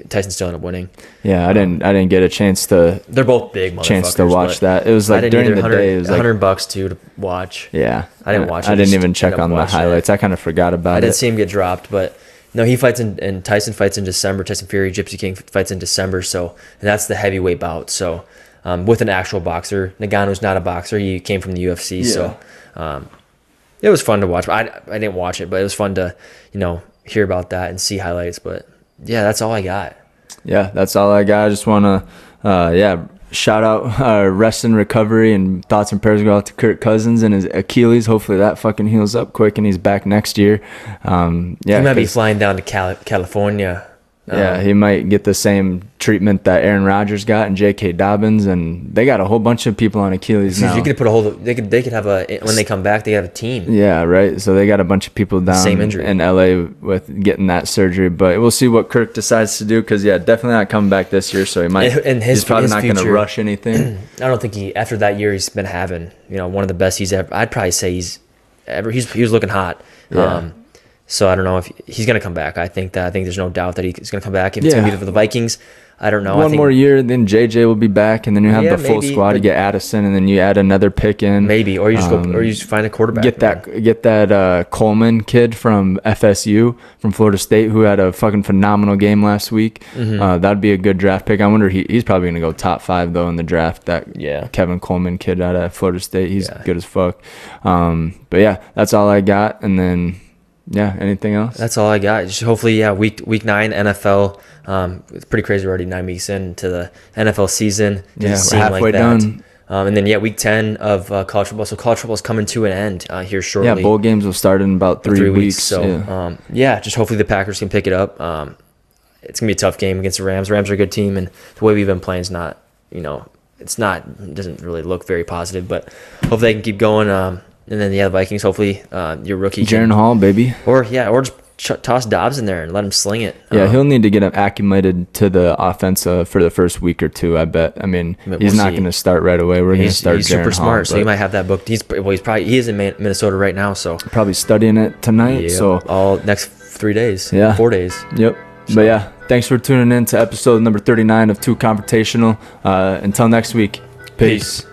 Tyson still ended up winning. Yeah, I didn't get a chance to. They're both big motherfuckers. Chance to watch that. It was like during the day. It was like $100 too to watch. Yeah, I didn't watch it. I didn't even check on the highlights. I kind of forgot about it. I didn't see him get dropped, but no, he fights and Tyson fights in December. Tyson Fury, Gypsy King fights in December. So that's the heavyweight bout. So with an actual boxer, Ngannou's not a boxer. He came from the UFC. Yeah. So it was fun to watch. I didn't watch it, but it was fun to hear about that and see highlights. But yeah, that's all I got. Yeah, that's all I got. I just want to, shout out rest and recovery and thoughts and prayers go out to Kirk Cousins and his Achilles. Hopefully that fucking heals up quick and he's back next year. He might be flying down to California. He might get the same treatment that Aaron Rodgers got and J.K. Dobbins, and they got a whole bunch of people on Achilles now. You could put a whole. They could have when they come back, they have a team. Yeah, right. So they got a bunch of people down same injury in L.A. with getting that surgery, but we'll see what Kirk decides to do because definitely not coming back this year. So he might. He's probably not going to rush anything. I don't think after that year he's been having one of the best he's ever. I'd probably say he was looking hot. Yeah. So I don't know if he's going to come back. I think there's no doubt that he's going to come back. If it's going to be for the Vikings, I don't know. One more year, then JJ will be back, and then you have the full squad. You get Addison, and then you add another pick in. Maybe, or you just or you just find a quarterback. Get that Coleman kid from FSU, from Florida State, who had a fucking phenomenal game last week. That'd be a good draft pick. I wonder he's probably going to go top 5 though in the draft. Kevin Coleman kid out of Florida State, he's good as fuck. But yeah, that's all I got, and then. Yeah, anything else? That's all I got. Just hopefully, week 9 NFL. It's pretty crazy. We're already 9 weeks into the NFL season. We're halfway done. And then week 10 of college football. So college football is coming to an end here shortly. Yeah, bowl games will start in about 3 weeks. So just hopefully the Packers can pick it up. It's gonna be a tough game against the Rams. Rams are a good team, and the way we've been playing is not, it doesn't really look very positive. But hopefully they can keep going. And then the Vikings. Hopefully, your rookie Jaren Hall, baby. Or just toss Dobbs in there and let him sling it. Yeah, he'll need to get acclimated to the offense for the first week or two. I bet. I mean, he's not going to start right away. We're going to start. He's super smart, so he might have that booked. He is in Minnesota right now, so probably studying it tonight. Yeah, so all next 3 days. 4 days. Yep. So. But yeah, thanks for tuning in to episode number 39 of TEW Confrontational. Until next week, peace.